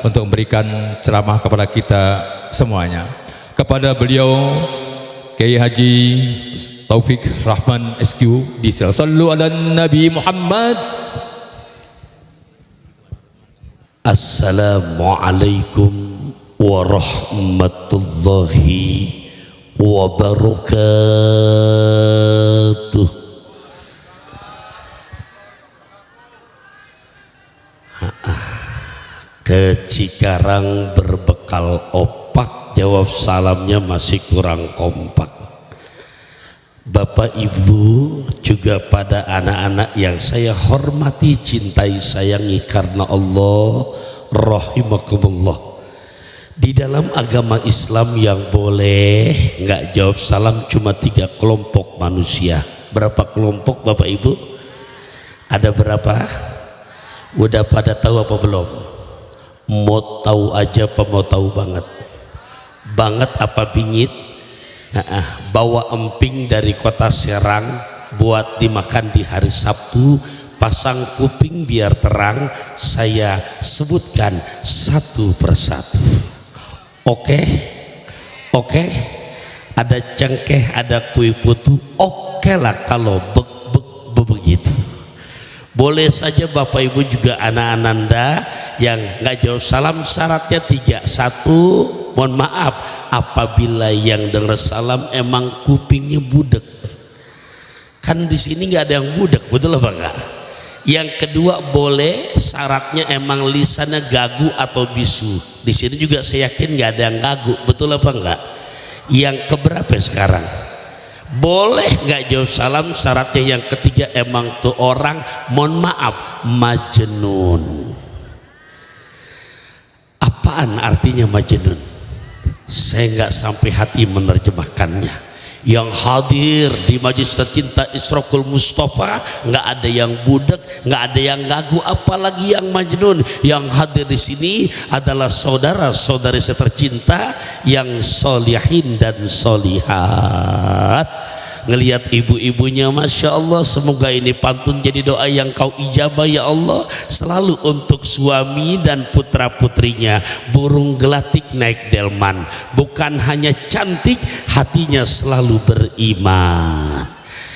untuk memberikan ceramah kepada kita semuanya. Kepada beliau Kiai Haji Taufik Rahman SQ di Sallu ala Nabi Muhammad. Assalamualaikum warahmatullahi wabarakatuh. Ke Cikarang berbekal opak, jawab salamnya masih kurang kompak. Bapak Ibu juga pada anak-anak yang saya hormati, cintai, sayangi karena Allah, rahimakumullah. Di dalam agama Islam yang boleh nggak jawab salam cuma 3 kelompok manusia. Berapa kelompok Bapak Ibu? Ada berapa? Udah pada tahu apa belum? Mau tahu aja apa mau tahu banget? Banget apa bingit? Bawa emping dari kota Serang buat dimakan di hari Sabtu. Pasang kuping biar terang, saya sebutkan satu persatu. Oke? Ada cengkeh, ada kue putu. Oke lah kalau begitu. Boleh saja Bapak Ibu juga anak-ananda yang nggak jauh salam, syaratnya 3. 1, mohon maaf apabila yang dengar salam emang kupingnya budek. Kan di sini nggak ada yang budek, betul apa enggak? Yang kedua, boleh syaratnya emang lisannya gagu atau bisu. Di sini juga saya yakin nggak ada yang gagu, betul apa enggak? Yang keberapa sekarang? Boleh nggak jauh salam, syaratnya yang ketiga emang tuh orang, mohon maaf, majnun. Apaan artinya majnun? Saya nggak sampai hati menerjemahkannya. Yang hadir di majelis tercinta Israqul Mustafa nggak ada yang budak, nggak ada yang gagu, apalagi yang majnun. Yang hadir di sini adalah saudara-saudari saya tercinta yang solihin dan solihat. Ngelihat ibu-ibunya, Masya Allah, semoga ini pantun jadi doa yang kau ijabah ya Allah, selalu untuk suami dan putra putrinya. Burung gelatik naik delman, bukan hanya cantik, hatinya selalu beriman.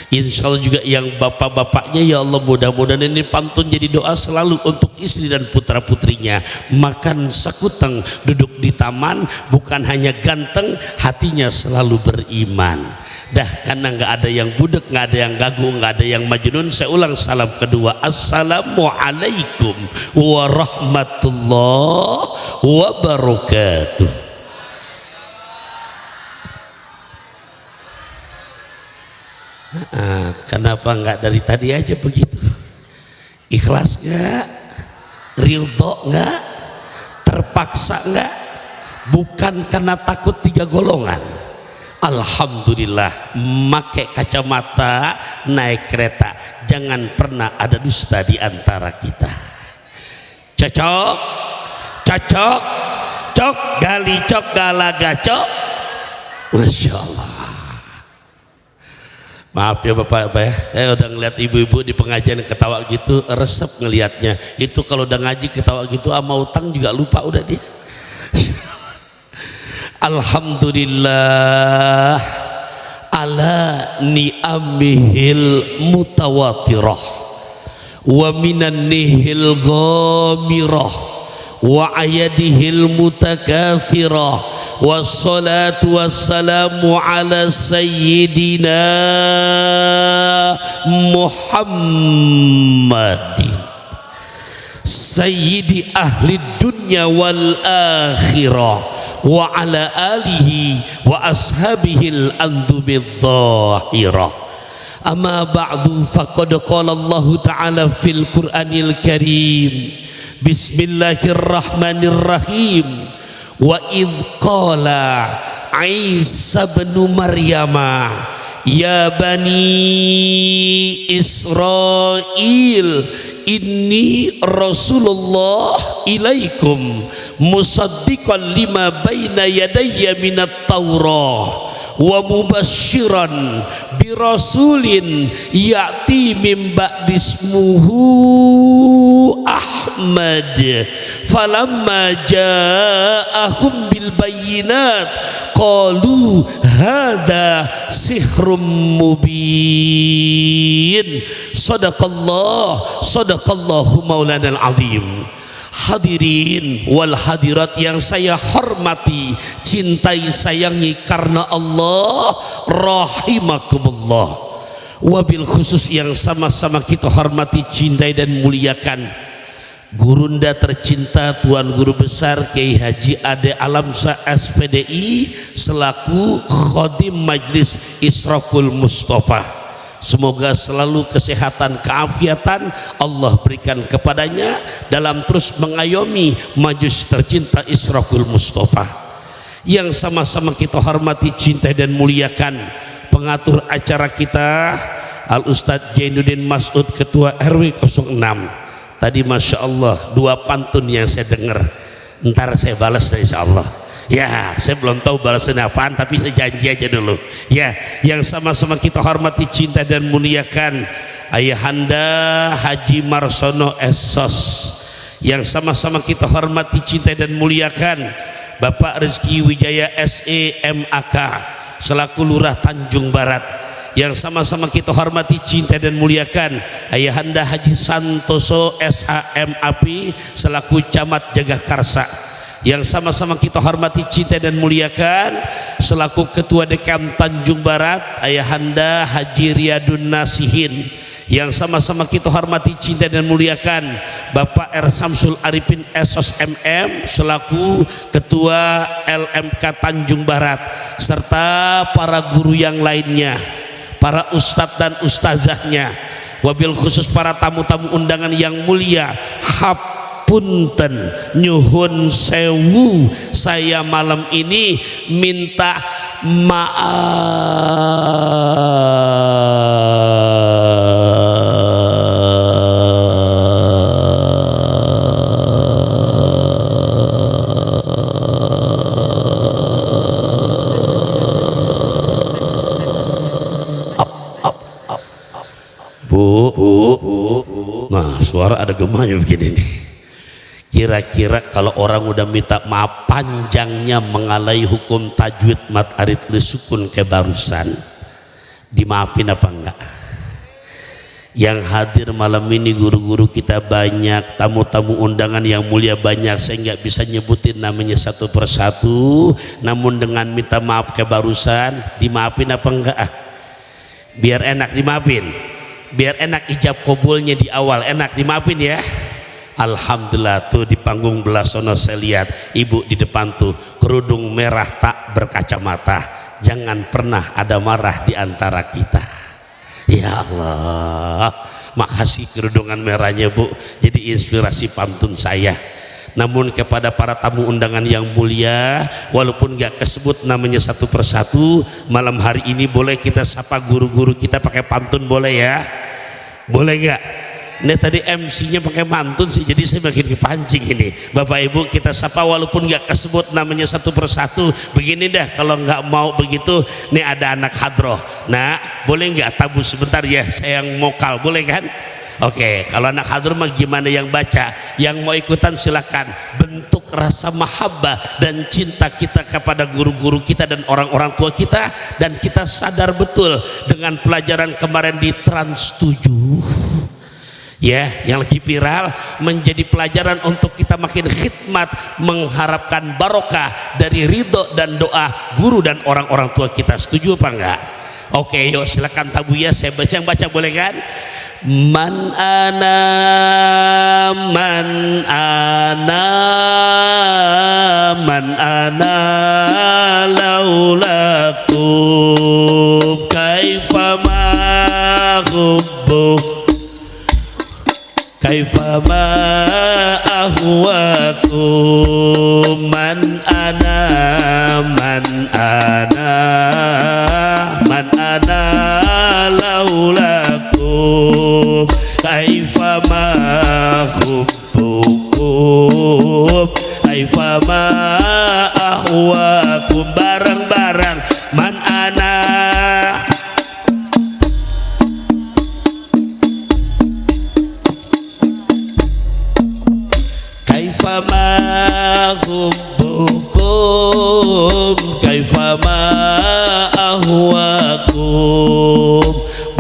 Insya Allah juga yang bapak-bapaknya, ya Allah mudah-mudahan ini pantun jadi doa selalu untuk istri dan putra putrinya. Makan sekuteng, duduk di taman, bukan hanya ganteng, hatinya selalu beriman. Dah, karena nggak ada yang budek, nggak ada yang gagu, nggak ada yang majnun, saya ulang salam kedua. Assalamualaikum warahmatullahi wabarakatuh. Kenapa nggak dari tadi aja begitu? Ikhlas nggak? Ridho nggak? Terpaksa nggak? Bukan karena takut 3 golongan. Alhamdulillah, make kacamata, naik kereta, jangan pernah ada dusta di antara kita. Cocok, cok gali cok galaga cok. Masya Allah. Maaf ya Bapak ya, saya udah ngeliat ibu-ibu di pengajian ketawa gitu, resep ngelihatnya. Itu kalau udah ngaji ketawa gitu, sama utang juga lupa udah dia. Alhamdulillah ala ni'amihil mutawatirah wa minan nihil ghamirah wa ayadihil mutakafirah wassalatu wassalamu ala sayyidina Muhammadin sayyidi ahli dunya wal akhirah wa ala alihi wa ashabihil andumil zahirah. Amma ba'du, faqad qala Allah ta'ala fil Qur'anil Karim, bismillahirrahmanirrahim, wa idh qala Isa bin Maryama ya bani Israel inni Rasulullah ilaikum musaddiqan lima baina yadayya minat Taurah wa mubasysyiran bi rasulin ya'ti mim ba'dismuhu Ahmad falamma ja'ahum bil bayyinat qalu hadza sihrum mubin. Sadaqallahu maulanal azim. Hadirin wal hadirat yang saya hormati, cintai, sayangi karena Allah, rahimakumullah. Wabil khusus yang sama-sama kita hormati, cintai dan muliakan gurunda tercinta Tuan Guru Besar Kiai Haji Ade Alamsyah SPDI selaku Khodim Majlis Israqul Mustafa. Semoga selalu kesehatan, keafiatan Allah berikan kepadanya dalam terus mengayomi majlis tercinta Israqul Mustafa. Yang sama-sama kita hormati, cintai dan muliakan pengatur acara kita Al Ustadz Jainuddin Mas'ud, Ketua RW 06. Tadi Masya Allah 2 pantun yang saya dengar, ntar saya balas insya Allah. Ya, saya belum tahu balasan apaan, tapi saya janji aja dulu. Ya, yang sama-sama kita hormati, cinta dan muliakan Ayahanda Haji Marsono Esos. Yang sama-sama kita hormati, cinta dan muliakan Bapak Rezeki Wijaya SE MAK selaku Lurah Tanjung Barat. Yang sama-sama kita hormati, cinta dan muliakan Ayahanda Haji Santoso SHMAP selaku Camat Jagakarsa. Yang sama-sama kita hormati, cinta dan muliakan selaku Ketua Dekam Tanjung Barat Ayahanda Haji Riyadun Nasihin. Yang sama-sama kita hormati, cinta dan muliakan Bapak R. Samsul Arifin Esos MM selaku Ketua LMK Tanjung Barat, serta para guru yang lainnya, para ustadz dan ustazahnya, wabil khusus para tamu-tamu undangan yang mulia. Punten nyuhun sewu, saya malam ini minta Bu. Nah, suara ada gemanya begini nih. Kira-kira kalau orang udah minta maaf panjangnya mengalai hukum tajwid mat arid lesukun kebarusan, dimaafin apa enggak? Yang hadir malam ini guru-guru kita banyak, tamu-tamu undangan yang mulia banyak, saya nggak bisa nyebutin namanya satu persatu, namun dengan minta maaf kebarusan, dimaafin apa enggak? Biar enak dimaafin, biar enak ijab kabulnya di awal, enak dimaafin ya. Alhamdulillah, tuh di panggung belah sono saya lihat ibu di depan tuh kerudung merah tak berkacamata. Jangan pernah ada marah di antara kita. Ya Allah, makasih kerudungan merahnya Bu, jadi inspirasi pantun saya. Namun kepada para tamu undangan yang mulia, walaupun gak kesebut namanya satu persatu, malam hari ini boleh kita sapa guru-guru kita pakai pantun, boleh ya? Boleh gak? Ini tadi MC-nya pakai mantun sih, jadi saya makin kepancing ini. Bapak Ibu kita sapa walaupun nggak kesebut namanya satu persatu. Begini dah, kalau nggak mau begitu, nih ada anak hadroh. Nah, boleh nggak tabu sebentar ya? Saya yang mokal, boleh kan? Oke, kalau anak hadroh mah gimana yang baca? Yang mau ikutan silakan. Bentuk rasa mahabbah dan cinta kita kepada guru-guru kita dan orang-orang tua kita, dan kita sadar betul dengan pelajaran kemarin di Trans 7. Ya, yang lagi viral menjadi pelajaran untuk kita makin khidmat, mengharapkan barokah dari ridho dan doa guru dan orang-orang tua kita. Setuju apa enggak? Oke, yuk silakan tabu ya, saya baca, yang baca boleh kan? Man ana laulakum kaifa ma hubbuk kaifama ahwakum man ana laulakum kaifama hubbukum kaifama ahwakum bareng-bareng man ana hubbukum kaifama ahwakum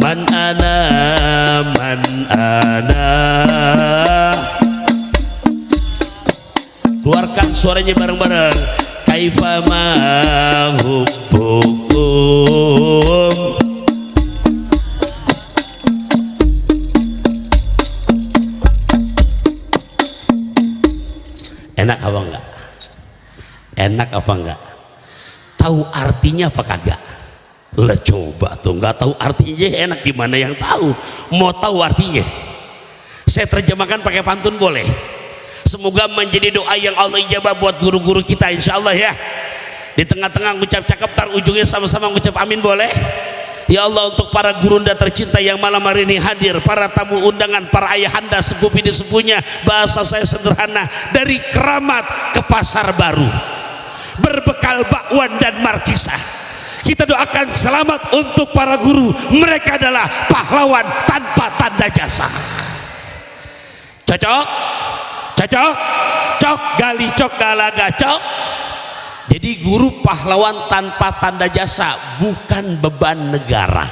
man ana keluarkan suaranya bareng-bareng kaifama hubbukum. Enak apa enggak? Enak apa enggak? Tahu artinya apa kagak? Lah coba tuh, nggak tahu artinya enak gimana yang tahu? Mau tahu artinya? Saya terjemahkan pakai pantun boleh? Semoga menjadi doa yang Allah ijabah buat guru-guru kita insya Allah ya. Di tengah-tengah ngucap cakep, tar ujungnya sama-sama ngucap amin boleh? Ya Allah, untuk para gurunda tercinta yang malam hari ini hadir, para tamu undangan, para ayahanda, sepupu bini sepupunya, bahasa saya sederhana, dari Keramat ke Pasar Baru, berbekal bakwan dan markisah, kita doakan selamat untuk para guru. Mereka adalah pahlawan tanpa tanda jasa. Cocok? Cocok? Cok gali cok galaga cok. Jadi guru pahlawan tanpa tanda jasa, bukan beban negara.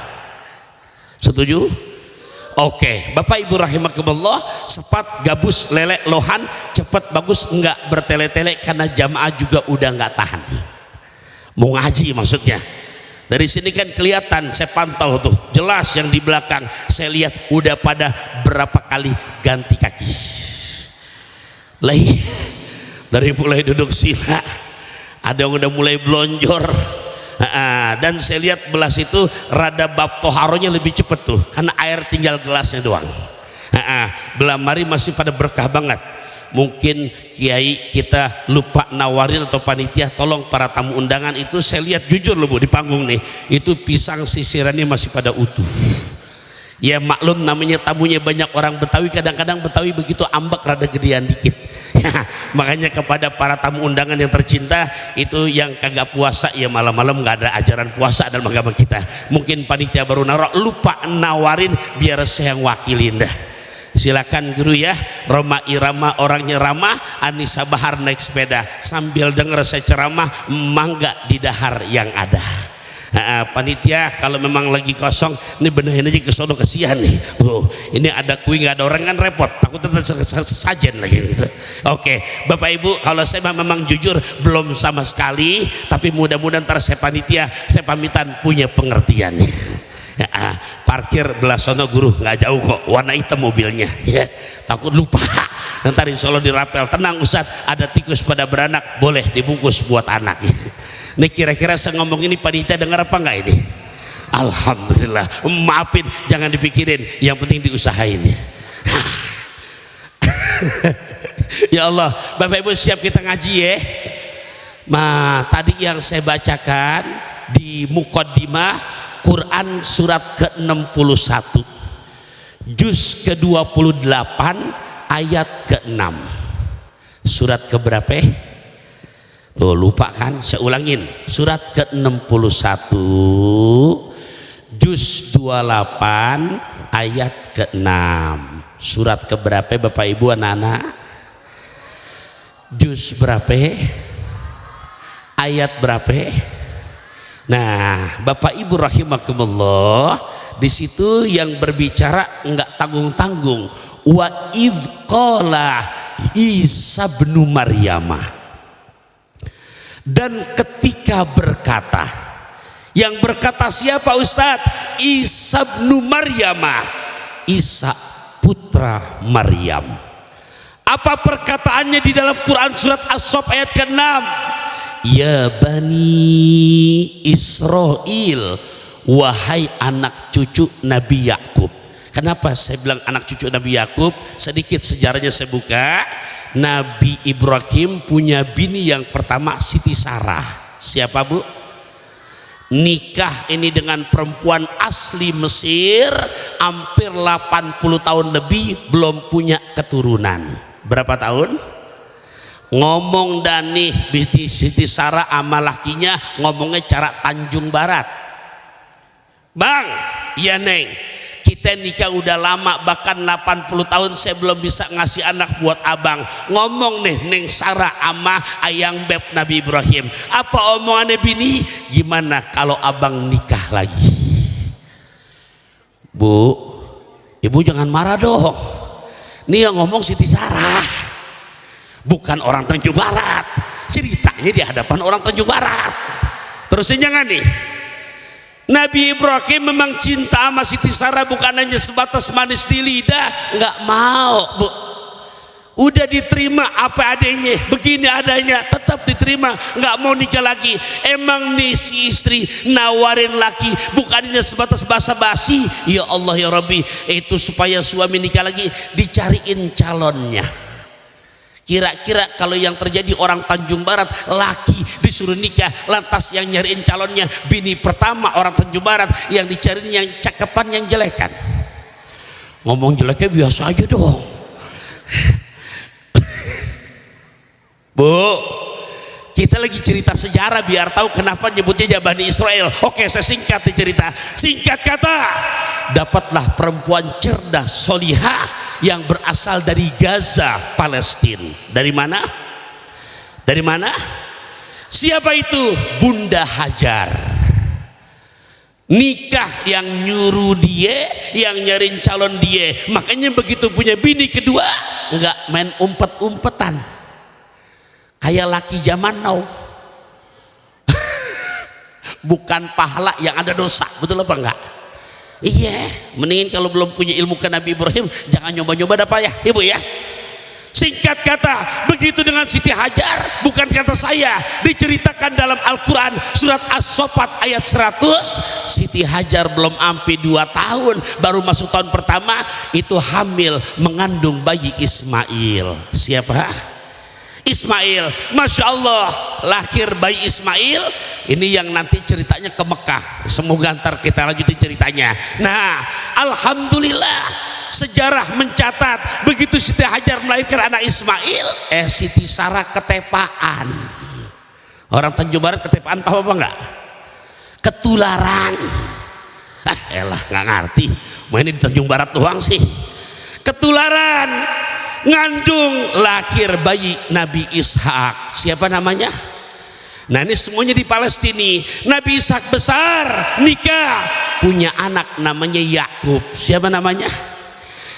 Setuju? Oke, Bapak Ibu rahimakumullah, sepat gabus lelek lohan cepat bagus, enggak bertele-tele karena jamaah juga udah enggak tahan mau ngaji. Maksudnya dari sini kan kelihatan, saya pantau tuh jelas yang di belakang, saya lihat udah pada berapa kali ganti kaki lagi, dari mulai duduk sila ada yang udah mulai blonjor. Dan saya lihat belas itu rada bab toharonya lebih cepet tuh, karena air tinggal gelasnya doang. Belah mari masih pada berkah banget. Mungkin kiai kita lupa nawarin atau panitia, tolong para tamu undangan itu, saya lihat jujur loh Bu di panggung nih, itu pisang sisirannya masih pada utuh. Ya maklum namanya tamunya banyak orang Betawi, kadang-kadang Betawi begitu ambek rada gedean dikit. Makanya kepada para tamu undangan yang tercinta, itu yang kagak puasa ya malam-malam nggak ada ajaran puasa dalam agama kita. Mungkin panitia baru naruh lupa nawarin, biar saya yang wakilin dah. Silakan guru ya, Roma Irama orangnya ramah, Anissa Bahar naik sepeda sambil denger saya ceramah, mangga di dahar yang ada. Panitia kalau memang lagi kosong, ini benerin aja ke sono, kesian nih. Ini ada kue nggak ada orang kan repot, takutnya sajen lagi. Oke, Bapak Ibu, kalau saya memang jujur belum sama sekali, tapi mudah-mudahan ntar saya panitia, saya pamitan punya pengertian. Parkir belah sono guru, nggak jauh kok, warna hitam mobilnya ya, takut lupa ntar insya Allah dirapel. Tenang Ustadz, ada tikus pada beranak, boleh dibungkus buat anak. Ini kira-kira saya ngomong ini panitia dengar apa enggak ini? Alhamdulillah, maafin, jangan dipikirin, yang penting diusahain ya. Ya Allah, Bapak Ibu siap kita ngaji ya. Nah, tadi yang saya bacakan di muqaddimah Quran surat ke-61 juz ke-28 ayat ke-6. Surat keberapa? Tuh lupa kan, saya ulangin, surat ke-61 juz 28 ayat ke-6. Surat keberapa Bapak Ibu anak-anak? Juz berapa? Ayat berapa? Nah, Bapak Ibu rahimakumullah, di situ yang berbicara enggak tanggung-tanggung. Wa idz qala Isa bin Maryam. Dan ketika berkata, yang berkata siapa Ustadz? Isa bin Maryam, Isa putra Maryam. Apa perkataannya di dalam Quran surat As-Saff ayat ke-6? Ya Bani Israel, wahai anak cucu Nabi Yakub. Kenapa saya bilang anak cucu Nabi Yakub? Sedikit sejarahnya saya buka. Nabi Ibrahim punya bini yang pertama Siti Sarah. Siapa Bu? Nikah ini dengan perempuan asli Mesir, hampir 80 tahun lebih belum punya keturunan. Berapa tahun? Ngomong Dani binti Siti Sarah sama lakinya ngomongnya cara Tanjung Barat. Bang, iya Neng, kita nikah udah lama, bahkan 80 tahun saya belum bisa ngasih anak buat abang. Ngomong nih Neng Sarah ama ayang beb Nabi Ibrahim, apa omongannya bini? Gimana kalau abang nikah lagi? Bu, ibu jangan marah dong, ini yang ngomong Siti Sarah, bukan orang Tanjung Barat. Ceritanya di hadapan orang Tanjung Barat. Terusin jangan nih, Nabi Ibrahim memang cinta sama Siti Sarah, bukan hanya sebatas manis di lidah. Nggak mau, Bu. Udah diterima apa adanya, begini adanya, tetap diterima, nggak mau nikah lagi. Emang nih si istri nawarin laki, bukan hanya sebatas basa-basi. Ya Allah ya Rabbi, itu supaya suami nikah lagi dicariin calonnya. Kira-kira kalau yang terjadi orang Tanjung Barat, laki disuruh nikah, lantas yang nyariin calonnya bini pertama orang Tanjung Barat, yang dicariin yang cakepan yang jelekan. Ngomong jeleknya biasa aja dong. Bu, kita lagi cerita sejarah biar tahu kenapa nyebutnya Bani Israel. Oke, saya singkat cerita. Singkat kata, dapatlah perempuan cerdas solihah yang berasal dari Gaza, Palestina. Dari mana? Dari mana? Siapa itu? Bunda Hajar. Nikah yang nyuruh dia, yang nyariin calon dia. Makanya begitu punya bini kedua, nggak main umpet-umpetan kayak laki zaman now. Bukan pahala yang ada dosa, betul apa enggak? Iya, mendingin kalau belum punya ilmu ke Nabi Ibrahim jangan nyoba-nyoba dapat ya, ibu ya. Singkat kata, begitu dengan Siti Hajar, bukan kata saya, diceritakan dalam Al-Quran surat As-Saffat ayat 100. Siti Hajar belum sampai 2 tahun, baru masuk tahun pertama, itu hamil mengandung bayi Ismail. Siapa? Ismail. Masya Allah, lahir bayi Ismail. Ini yang nanti ceritanya ke Mekah, semoga ntar kita lanjutin ceritanya. Nah, alhamdulillah sejarah mencatat begitu Siti Hajar melahirkan anak Ismail, Siti Sarah ketepaan. Orang Tanjung Barat ketepaan apa enggak? Ketularan. Elah nggak ngerti, mainnya di Tanjung Barat doang sih. Ketularan, ngandung, lahir bayi Nabi Ishak. Siapa namanya? Nah ini semuanya di Palestina. Nabi Ishak besar, nikah, punya anak namanya Yakub. Siapa namanya?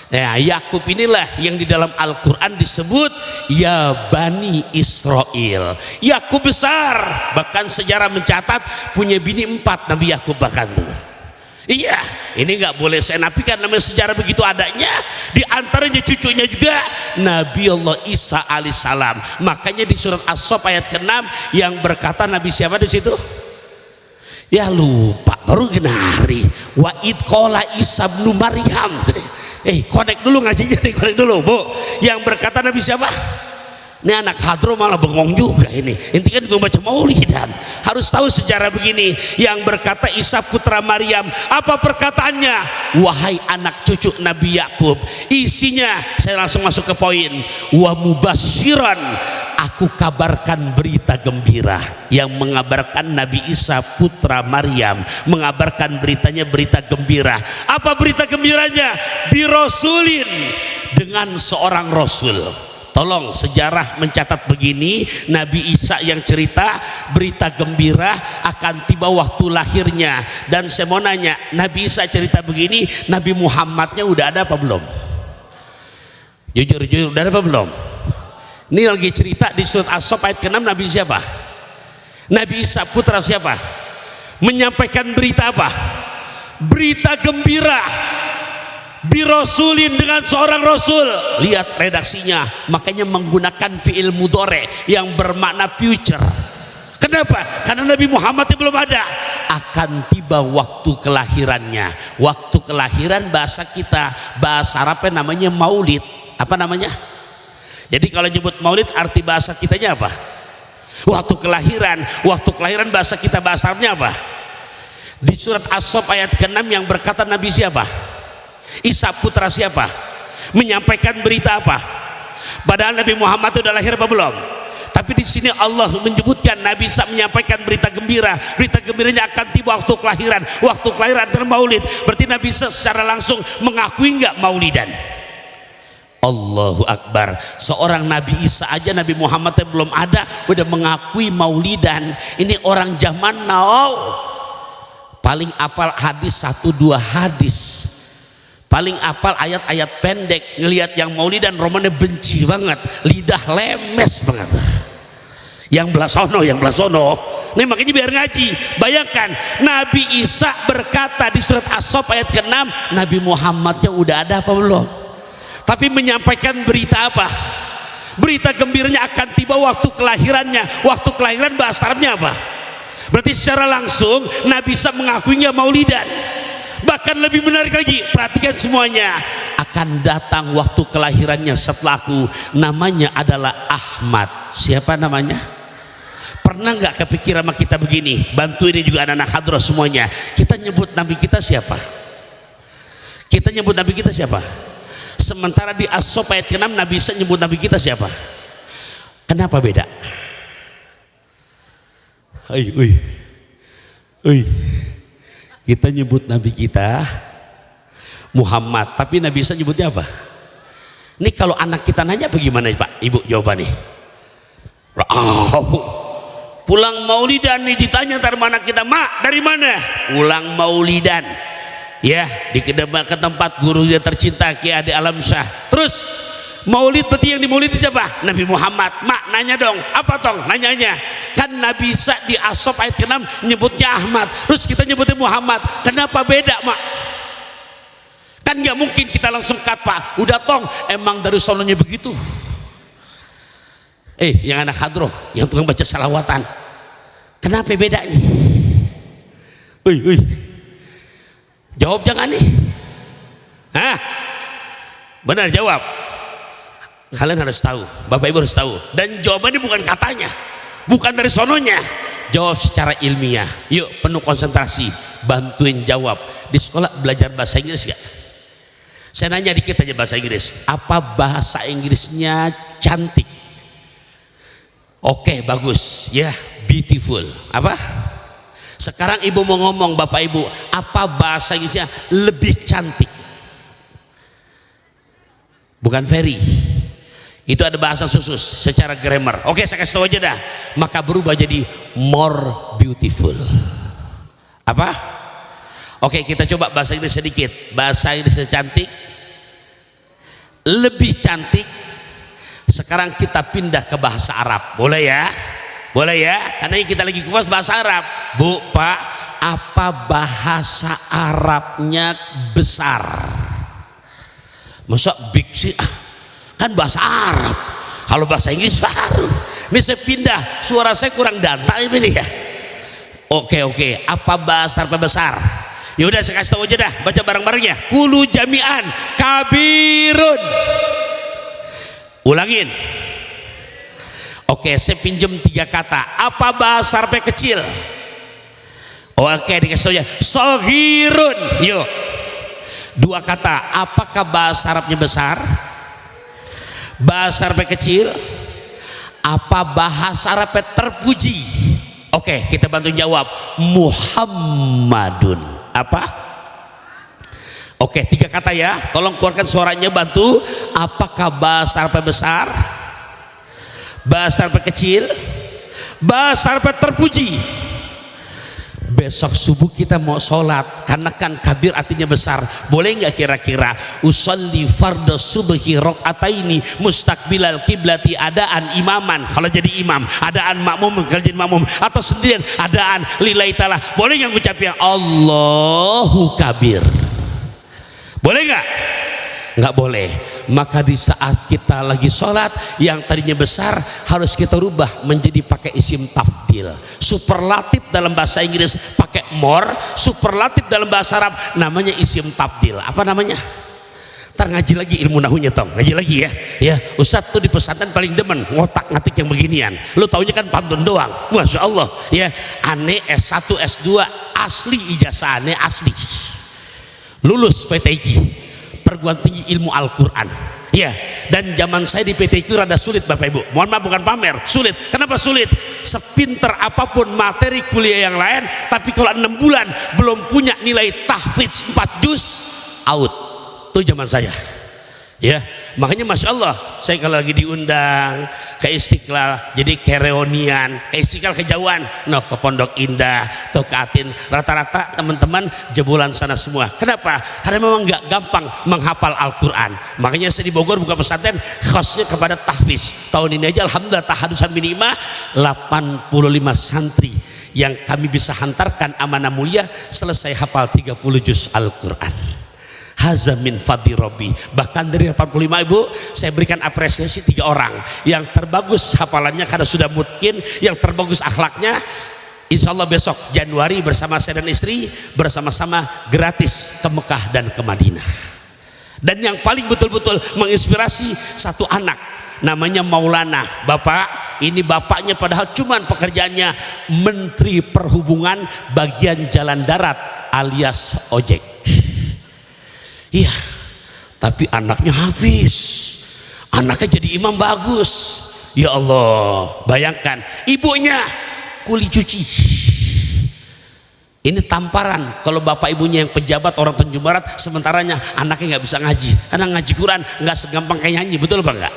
Nah Yakub inilah yang di dalam Al-Quran disebut ya Bani Israel. Yakub besar, bahkan sejarah mencatat punya bini 4 Nabi Yakub bahkan tuh. Iya, ini nggak boleh saya nafikan, namanya sejarah begitu adanya. Di antaranya cucunya juga Nabi Allah Isa alaihissalam. Makanya di surat As-Saff ayat ke-6 yang berkata Nabi siapa di situ? Ya lupa, baru genari. Wa id qala Isa bin Maryam. Connect dulu ngajinya nih, connect dulu, Bu. Yang berkata Nabi siapa? Ini anak hadro malah bengong juga ini. Intinya gue baca maulidan, harus tahu sejarah begini. Yang berkata Isa putra Maryam, apa perkataannya? Wahai anak cucu Nabi Yakub. Isinya saya langsung masuk ke poin. Wa mubasyiran, aku kabarkan berita gembira. Yang mengabarkan Nabi Isa putra Maryam, mengabarkan beritanya berita gembira. Apa berita gembiranya? Birosulin, dengan seorang rasul. Tolong sejarah mencatat begini, Nabi Isa yang cerita berita gembira akan tiba waktu lahirnya. Dan saya mau nanya, Nabi Isa cerita begini, Nabi Muhammadnya udah ada apa belum? Jujur udah ada apa belum? Ini lagi cerita di surat As-Saff ayat ke-6. Nabi siapa? Nabi Isa putra siapa? Menyampaikan berita apa? Berita gembira. Birosulin, dengan seorang rasul. Lihat redaksinya, makanya menggunakan fi'il mudhari yang bermakna future. Kenapa? Karena Nabi Muhammad belum ada. Akan tiba waktu kelahirannya. Waktu kelahiran bahasa kita, bahasa Arabnya namanya maulid. Apa namanya? Jadi kalau nyebut maulid arti bahasa kitanya apa? Waktu kelahiran. Waktu kelahiran bahasa kita, bahasa Arabnya apa? Di surat As-Saff ayat ke-6 yang berkata Nabi siapa? Isa putra siapa? Menyampaikan berita apa? Padahal Nabi Muhammad itu udah lahir apa belum? Tapi di sini Allah menyebutkan Nabi Isa menyampaikan berita gembira. Berita gembiranya akan tiba waktu kelahiran. Waktu kelahiran dan maulid. Berarti Nabi Isa secara langsung mengakui enggak maulidan? Allahu Akbar. Seorang Nabi Isa aja, Nabi Muhammad belum ada udah mengakui maulidan. Ini orang zaman now paling apal hadis 1-2 hadis, paling apal ayat-ayat pendek. Ngelihat yang maulidan romannya benci banget, lidah lemes banget. Yang belah sono. Nih makanya biar ngaji. Bayangkan Nabi Isa berkata di surat As-Saff ayat ke-6, Nabi Muhammadnya udah ada apa belum? Tapi menyampaikan berita apa? Berita gembiranya akan tiba waktu kelahirannya. Waktu kelahiran bahasa Arabnya apa? Berarti secara langsung Nabi Isa mengakuinya maulidan. Bahkan lebih menarik lagi, perhatikan semuanya, akan datang waktu kelahirannya setelahku, namanya adalah Ahmad. Siapa namanya? Pernah nggak kepikiran sama kita begini? Bantu ini juga anak-anak hadroh semuanya. Kita nyebut Nabi kita siapa? Kita nyebut Nabi kita siapa? Sementara di As-Saff ayat ke-6 Nabi Isa nyebut Nabi kita siapa? Kenapa beda? Kita nyebut Nabi kita Muhammad, tapi Nabi Isa nyebutnya apa? Ini kalau anak kita nanya bagaimana Pak? Ibu jawabannya? Pulang maulidan nih, ditanya ntar mana kita, mak dari mana? Pulang maulidan. Ya, di ke tempat guru yang tercinta Kiai Ade Alam Syah. Terus maulid berarti yang dimaulid siapa? Nabi Muhammad. Mak nanya dong, apa tong nanyanya? Kan Nabi Isa di As-Saff ayat ke-6 nyebutnya Ahmad, terus kita nyebutnya Muhammad. Kenapa beda mak? Kan nggak mungkin kita langsung cut Pak, udah tong emang dari sononya begitu. Yang anak hadroh, yang tukang baca salawatan, kenapa bedanya? Jawab jangan nih. Benar jawab. Kalian harus tahu, Bapak Ibu harus tahu. Dan jawabannya bukan katanya, bukan dari sononya. Jawab secara ilmiah. Yuk penuh konsentrasi, bantuin jawab. Di sekolah belajar bahasa Inggris gak? Saya nanya dikit aja bahasa Inggris. Apa bahasa Inggrisnya cantik? Oke, bagus. Ya, beautiful. Apa? Sekarang ibu mau ngomong, Bapak Ibu, apa bahasa Inggrisnya lebih cantik? Bukan very. Itu ada bahasa khusus secara grammar. Oke, saya kasih tahu aja dah. Maka berubah jadi more beautiful. Apa? Oke, kita coba bahasa Inggris sedikit. Bahasa Inggris cantik, lebih cantik. Sekarang kita pindah ke bahasa Arab. Boleh ya? Boleh ya? Karena kita lagi kupas bahasa Arab. Bu, Pak, apa bahasa Arabnya besar? Masa big sih? Kan bahasa Arab. Kalau bahasa Inggris baru. Ini saya pindah, suara saya kurang dantang ini ya. Oke. Apa bahasa Arab besar? Ya udah saya kasih tahu aja dah, baca bareng-barengnya. Kulu jami'an kabirun. Ulangin. Oke, saya pinjam 3 kata. Apa bahasa Arabnya kecil? Oke, dikasih tahu ya. Soghirun. Yuk. 2 kata. Apakah bahasa Arabnya besar? Bahasa Arabnya kecil? Apa bahasa Arabnya terpuji? Oke, kita bantu jawab. Muhammadun. Apa? Oke, 3 kata ya. Tolong keluarkan suaranya, bantu. Apakah bahasa Arabnya besar? Bahasa Arab kecil? Bahasa Arab terpuji? Besok subuh kita mau sholat, karena kan kabir artinya besar. Boleh nggak kira-kira usolli fardhu subhi rakaataini mustaqbilal kiblati adaan imaman, kalau jadi imam, adaan makmum kalau jadi makmum, atau sendirian adaan lillahi ta'ala. Boleh nggak ngucapnya Allahu kabir? Boleh nggak? Nggak boleh. Maka di saat kita lagi sholat, yang tadinya besar harus kita rubah menjadi pakai isim tafdil. Superlatif dalam bahasa Inggris pakai more, superlatif dalam bahasa Arab namanya isim tafdil. Apa namanya? Ntar ngaji lagi ilmu nahunya tong, ngaji lagi ya. Ya, Ustadz tuh di pesantren paling demen ngotak ngatik yang beginian. Lu taunya kan pantun doang. Masya Allah. Ya, aneh S1 S2 asli, ijazah aneh asli. Lulus PTIQ, perguruan tinggi ilmu Al-Quran. Ya, dan zaman saya di PT itu rada sulit Bapak Ibu. Mohon maaf, bukan pamer, sulit. Kenapa sulit? Sepinter apapun materi kuliah yang lain, tapi kalau 6 bulan belum punya nilai tahfidz 4 juz, out. Itu zaman saya. Ya, makanya Masya Allah, saya kalau lagi diundang ke Istiqlal, jadi ke reunian, ke Istiqlal kejauhan, no, ke Pondok Indah, atau ke Atin, rata-rata teman-teman jebolan sana semua. Kenapa? Karena memang nggak gampang menghafal Al-Quran. Makanya saya di Bogor buka pesantren khasnya kepada tahfiz. Tahun ini aja Alhamdulillah tahadusan minimal 85 santri yang kami bisa hantarkan amanah mulia selesai hafal 30 juz Al-Quran. Haza min fadli Rabbi. Bahkan dari 85 ibu saya berikan apresiasi 3 orang yang terbagus hafalannya karena sudah mungkin, yang terbagus akhlaknya. Insya Allah besok Januari bersama saya dan istri bersama-sama gratis ke Mekah dan ke Madinah. Dan yang paling betul-betul menginspirasi satu anak namanya Maulana. Bapak ini bapaknya padahal cuman pekerjaannya Menteri Perhubungan bagian jalan darat alias ojek. Iya, tapi anaknya hafiz, anaknya jadi imam bagus. Ya Allah, bayangkan ibunya kuli cuci. Ini tamparan kalau bapak ibunya yang pejabat orang Tanjung Barat, sementaranya anaknya nggak bisa ngaji, karena ngaji Quran nggak segampang kayak nyanyi, betul apa enggak?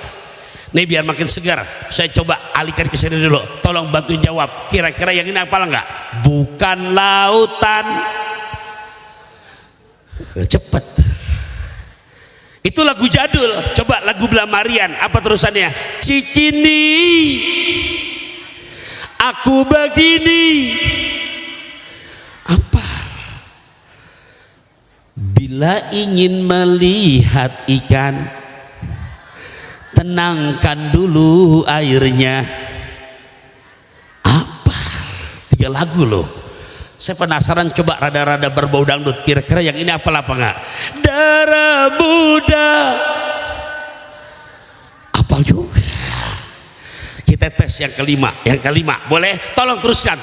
Nih biar makin segar, saya coba alihkan ke sini dulu, tolong bantuin jawab. Kira-kira yang ini hafal enggak? Bukan lautan, cepet. Itu lagu jadul. Coba lagu Belamarian, apa terusannya? Cikini aku begini. Apa? Bila ingin melihat ikan, tenangkan dulu airnya. Apa? 3 lagu loh. Saya penasaran, coba rada-rada berbau dangdut, kira-kira yang ini apa enggak? Darah muda apal juga. Kita tes yang kelima, boleh? Tolong teruskan.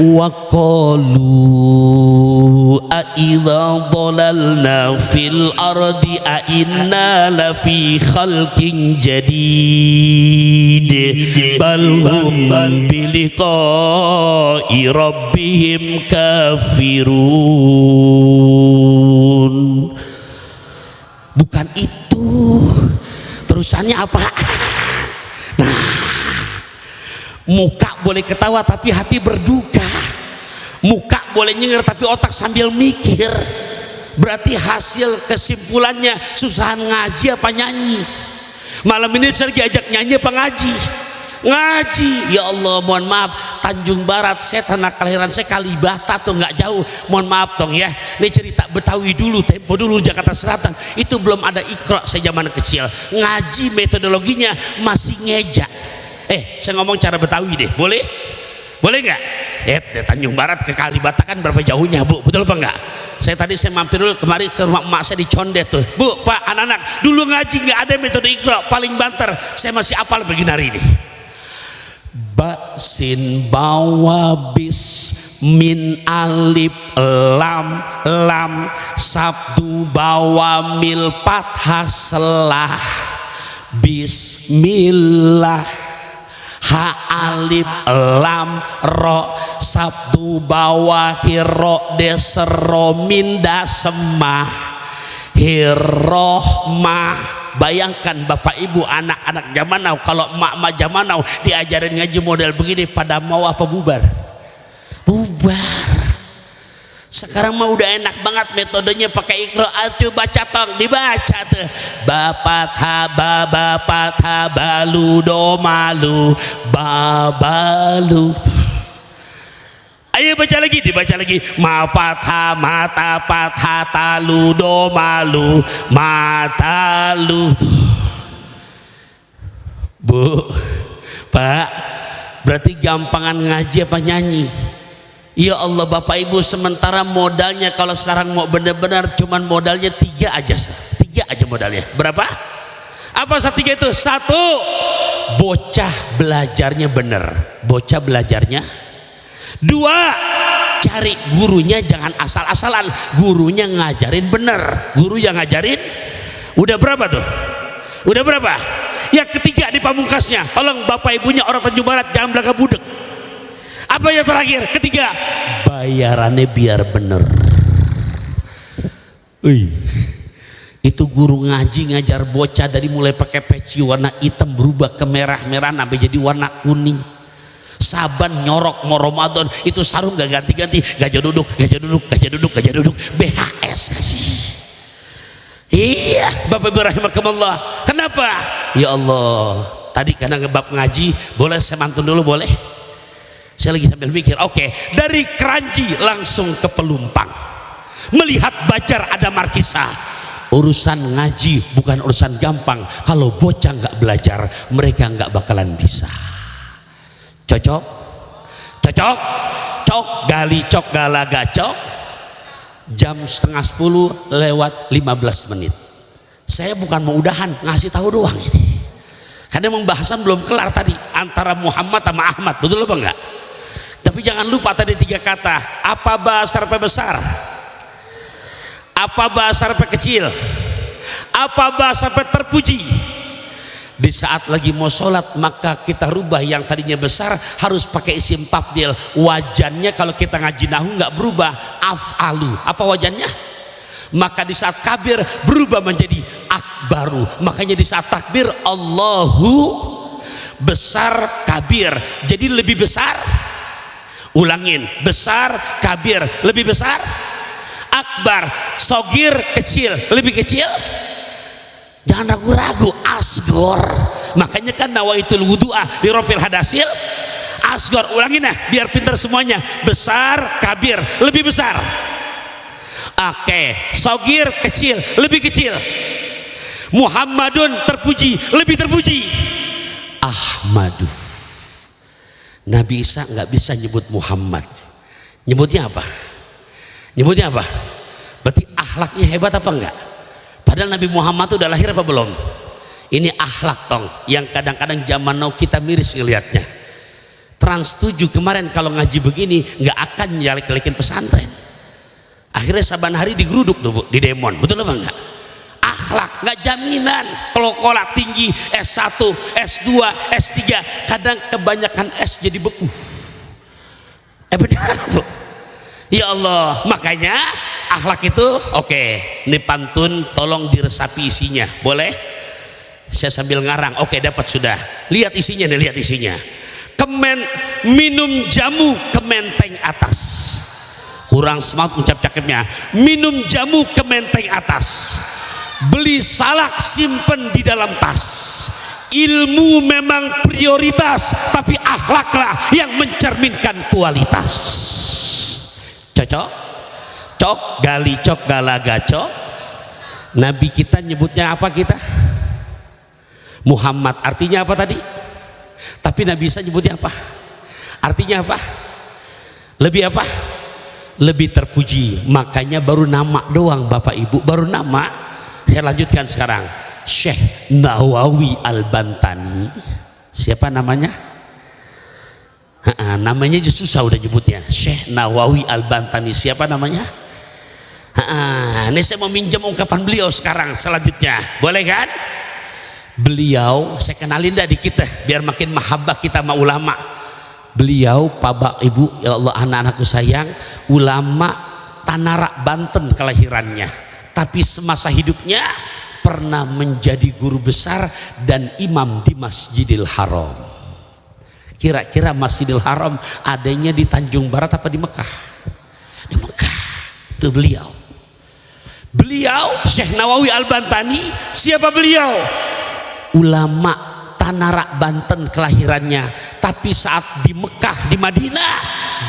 Wa qalu a idza dhalalna fil ardi a inna la fi khalqin jadid bal hum bi liqa'i rabbihim kafirun. Bukan itu, terusannya apa? Nah, muka boleh ketawa tapi hati berduka, muka boleh nyengir tapi otak sambil mikir. Berarti hasil kesimpulannya susahan ngaji apa nyanyi? Malam ini saya lagi ajak nyanyi apa ngaji? Ngaji. Ya Allah, mohon maaf, Tanjung Barat saya tanah kelahiran saya Kalibata tuh nggak jauh, mohon maaf dong ya. Ini cerita Betawi dulu, tempo dulu Jakarta Selatan itu belum ada Iqra saya zaman kecil. Ngaji metodologinya masih ngejak. Saya ngomong cara Betawi deh, boleh? Boleh nggak? Dari Tanjung Barat ke Kalibata kan berapa jauhnya Bu, betul apa enggak? Saya mampir dulu kemarin ke rumah emak saya di Condet tuh. Bu, Pak, anak-anak dulu ngaji nggak ada metode Iqra, paling banter. Saya masih apal begini hari ini. Baksin bawa bis min alif lam sabdu bawa mil fathah selah bismillah ha alif lam ro sabdu bawa hiro desero minda semah hirohmah. Bayangkan Bapak Ibu anak-anak zaman now, kalau emak-emak zaman now diajarin ngaji model begini, pada mau apa bubar? Bubar. Sekarang mah udah enak banget metodenya pakai Iqra, tuh baca tong dibaca tuh. Bapat ha balu do malu babalu. Ayo baca lagi, dibaca lagi. Ma fatha mata fatha talu do malu matalu. Bu, Pak, berarti gampangan ngaji apa nyanyi? Ya Allah Bapak Ibu, sementara modalnya kalau sekarang mau benar-benar cuman modalnya 3 aja modalnya. Berapa? Apa 3 itu? 1, bocah belajarnya bener, bocah belajarnya. 2, cari gurunya jangan asal-asalan, gurunya ngajarin bener, guru yang ngajarin. Udah berapa tuh? Udah berapa? Yang ketiga di pamungkasnya, tolong bapak ibunya orang Tanjung Barat jangan belaka budek. Apa yang terakhir? Ketiga, bayarannya biar bener. Itu guru ngaji ngajar bocah dari mulai pakai peci warna hitam berubah ke merah-merah sampai jadi warna kuning. Saban nyorok mau Ramadan, itu sarung gak ganti-ganti, gajah duduk, gajah duduk, gajah duduk, gajah duduk, BHS kasih. Iya, Bapak Ibu rahimakumullah. Kenapa? Ya Allah, tadi karena ngebab ngaji, boleh saya mantun dulu boleh? Saya lagi sambil mikir. Oke, dari Keranji langsung ke Pelumpang, melihat Bajar ada markisa. Urusan ngaji bukan urusan gampang. Kalau bocah nggak belajar, mereka nggak bakalan bisa. Cocok? Cocok? Cok gali cok galaga cok. Jam 9:30 lewat 15 menit. Saya bukan mau udahan, ngasih tahu doang ini. Karena pembahasan belum kelar tadi antara Muhammad sama Ahmad, betul apa enggak? Tapi jangan lupa tadi 3 kata. Apa bahasa Arab besar? Apa bahasa Arab kecil? Apa bahasa Arab terpuji? Di saat lagi mau sholat maka kita rubah yang tadinya besar harus pakai isim tabdil. Wajannya kalau kita ngaji nahu nggak berubah, af'alu. Apa wajannya? Maka di saat kabir berubah menjadi akbaru. Makanya di saat takbir Allahu besar kabir, jadi lebih besar. Ulangin, besar kabir lebih besar, akbar sogir kecil lebih kecil. Jangan ragu-ragu, asgor. Makanya kan nawaitul wudu'ah di rofil hadasil asgor. Ulangin nah biar pintar semuanya. Besar kabir lebih besar. Oke, sogir kecil lebih kecil. Muhammadun terpuji lebih terpuji. Ahmadu. Nabi Isa nggak bisa nyebut Muhammad. Nyebutnya apa? Nyebutnya apa? Berarti akhlaknya hebat apa enggak? Padahal Nabi Muhammad itu udah lahir apa belum? Ini akhlak tong yang kadang-kadang zaman now kita miris ngelihatnya. Trans 7 kemarin kalau ngaji begini nggak akan nyalek-nyalekin pesantren. Akhirnya saban hari digeruduk tuh di Demon, betul apa enggak? Akhlak nggak jaminan. Kalau kolak tinggi S1, S2, S3 kadang kebanyakan S jadi beku. Benar Bu. Ya Allah, makanya akhlak itu oke. Ini pantun tolong diresapi isinya, boleh? Saya sambil ngarang. Oke, dapat sudah. Lihat isinya nih, lihat isinya. Minum jamu ke menteng atas. Kurang semangat ucap cakepnya. Minum jamu ke menteng atas. Beli salak simpen di dalam tas. Ilmu memang prioritas, tapi akhlaklah yang mencerminkan kualitas. Cocok? Cok gali cok galaga cok. Nabi kita nyebutnya apa kita? Muhammad. Artinya apa tadi? Tapi Nabi Isa nyebutnya apa? Artinya apa? Lebih apa? Lebih terpuji. Makanya baru nama doang Bapak Ibu, baru nama. Saya lanjutkan sekarang. Syekh Nawawi Al-Bantani. Siapa namanya? Namanya aja susah udah nyebutnya. Syekh Nawawi Al-Bantani. Siapa namanya? Ini saya mau minjem ungkapan beliau sekarang selanjutnya. Boleh kan? Beliau, saya kenalin dah dikit deh biar makin mahabbah kita sama ulama. Beliau, Pak Ibu, ya Allah anak-anakku sayang, ulama Tanara Banten kelahirannya. Tapi semasa hidupnya pernah menjadi guru besar dan imam di Masjidil Haram. Kira-kira Masjidil Haram adanya di Tanjung Barat apa di Mekah? Di Mekah. Itu beliau. Beliau Syekh Nawawi Al-Bantani. Siapa beliau? Ulama Tanara Banten kelahirannya. Tapi saat di Mekah, di Madinah,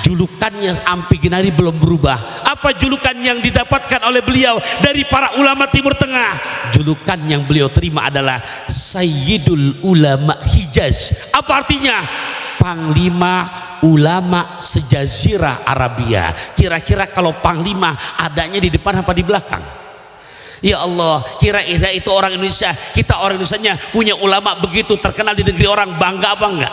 julukannya ampi ginari belum berubah. Apa julukan yang didapatkan oleh beliau dari para ulama Timur Tengah? Julukan yang beliau terima adalah Sayyidul Ulama Hijaz. Apa artinya? Panglima ulama sejazirah Arabia. Kira-kira kalau panglima adanya di depan apa di belakang? Ya Allah, kira-kira itu orang Indonesia, kita orang Indonesianya punya ulama begitu terkenal di negeri orang, bangga apa enggak?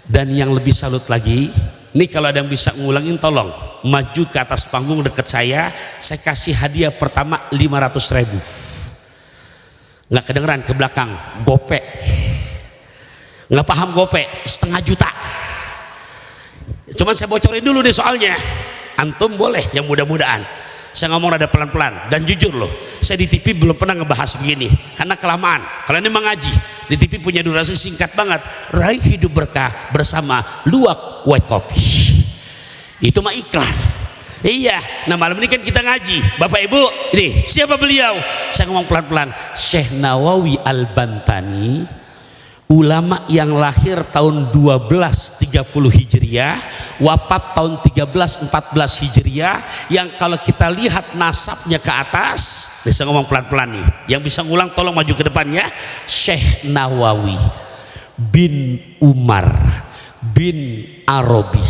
Dan yang lebih salut lagi, ini kalau ada yang bisa ngulangin tolong maju ke atas panggung dekat saya kasih hadiah pertama 500.000. nggak kedengeran ke belakang, gope. Nggak paham gope, 1,5 juta. Cuman saya bocorin dulu nih soalnya. Antum boleh yang mudah-mudahan. Saya ngomong rada pelan-pelan dan jujur loh, saya di TV belum pernah ngebahas begini karena kelamaan. Kalau ini mengaji di TV punya durasi singkat banget. Raih hidup berkah bersama Luwak White Coffee. Itu mah iklan. Iya, nah malam ini kan kita ngaji. Bapak Ibu, ini siapa beliau? Saya ngomong pelan-pelan. Syekh Nawawi Al-Bantani, ulama yang lahir tahun 1230 Hijriah, wafat tahun 1314 Hijriah, yang kalau kita lihat nasabnya ke atas, bisa ngomong pelan-pelan nih, yang bisa ngulang tolong maju ke depannya. Syekh Nawawi bin Umar bin Arabi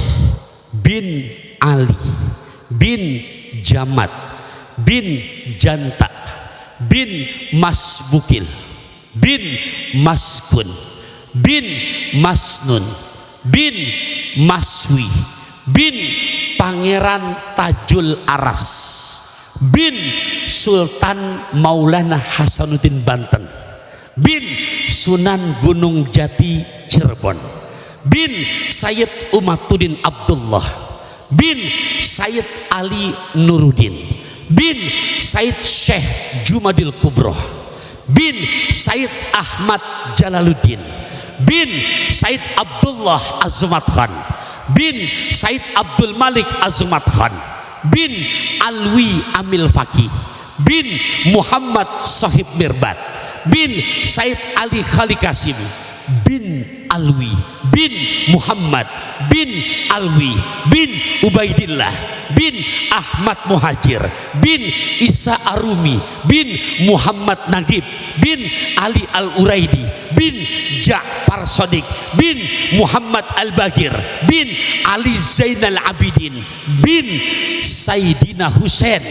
bin Ali bin Jamat bin Janta bin Masbukil bin Maskun bin Masnun bin Maswi bin Pangeran Tajul Aras bin Sultan Maulana Hasanuddin Banten bin Sunan Gunung Jati Cirebon bin Sayyid Umatuddin Abdullah bin Sayyid Ali Nuruddin bin Sayyid Syekh Jumadil Kubroh bin Sayyid Ahmad Jalaluddin bin Sayyid Abdullah Azumat Khan bin Sayyid Abdul Malik Azumat Khan bin Alwi Amil Faqih bin Muhammad Sahib Mirbat bin Sayyid Ali Khali Kasim bin Alwi bin Muhammad bin Alwi bin Ubaidillah bin Ahmad Muhajir bin Isa Arumi bin Muhammad Nagib bin Ali Al-Uraidi bin Ja'far Sodik bin Muhammad Al-Bagir bin Ali Zainal Abidin bin Sayyidina Husain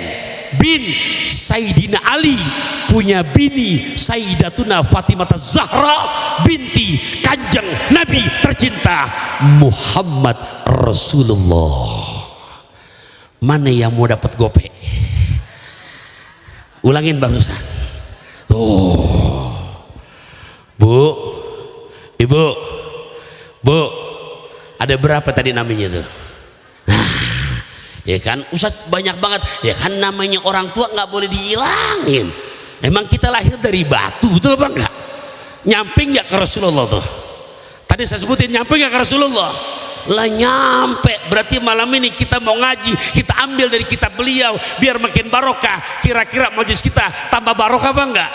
bin Sayyidina Ali, punya bini Sayyidatuna Fatimah Zahra binti Kanjeng Nabi tercinta Muhammad Rasulullah. Mana yang mau dapat gope? Ulangin barusan. Tuh, Bu, Ibu, Bu, ada berapa tadi namanya tuh? Ya kan, Ustaz banyak banget. Ya kan, namanya orang tua nggak boleh dihilangin. Emang kita lahir dari batu, betul apa enggak? Nyampe nggak ke Rasulullah tuh? Tadi saya sebutin, nyampe nggak ke Rasulullah? Lah nyampe. Berarti malam ini kita mau ngaji, kita ambil dari kitab beliau biar makin barokah. Kira-kira majelis kita tambah barokah apa enggak?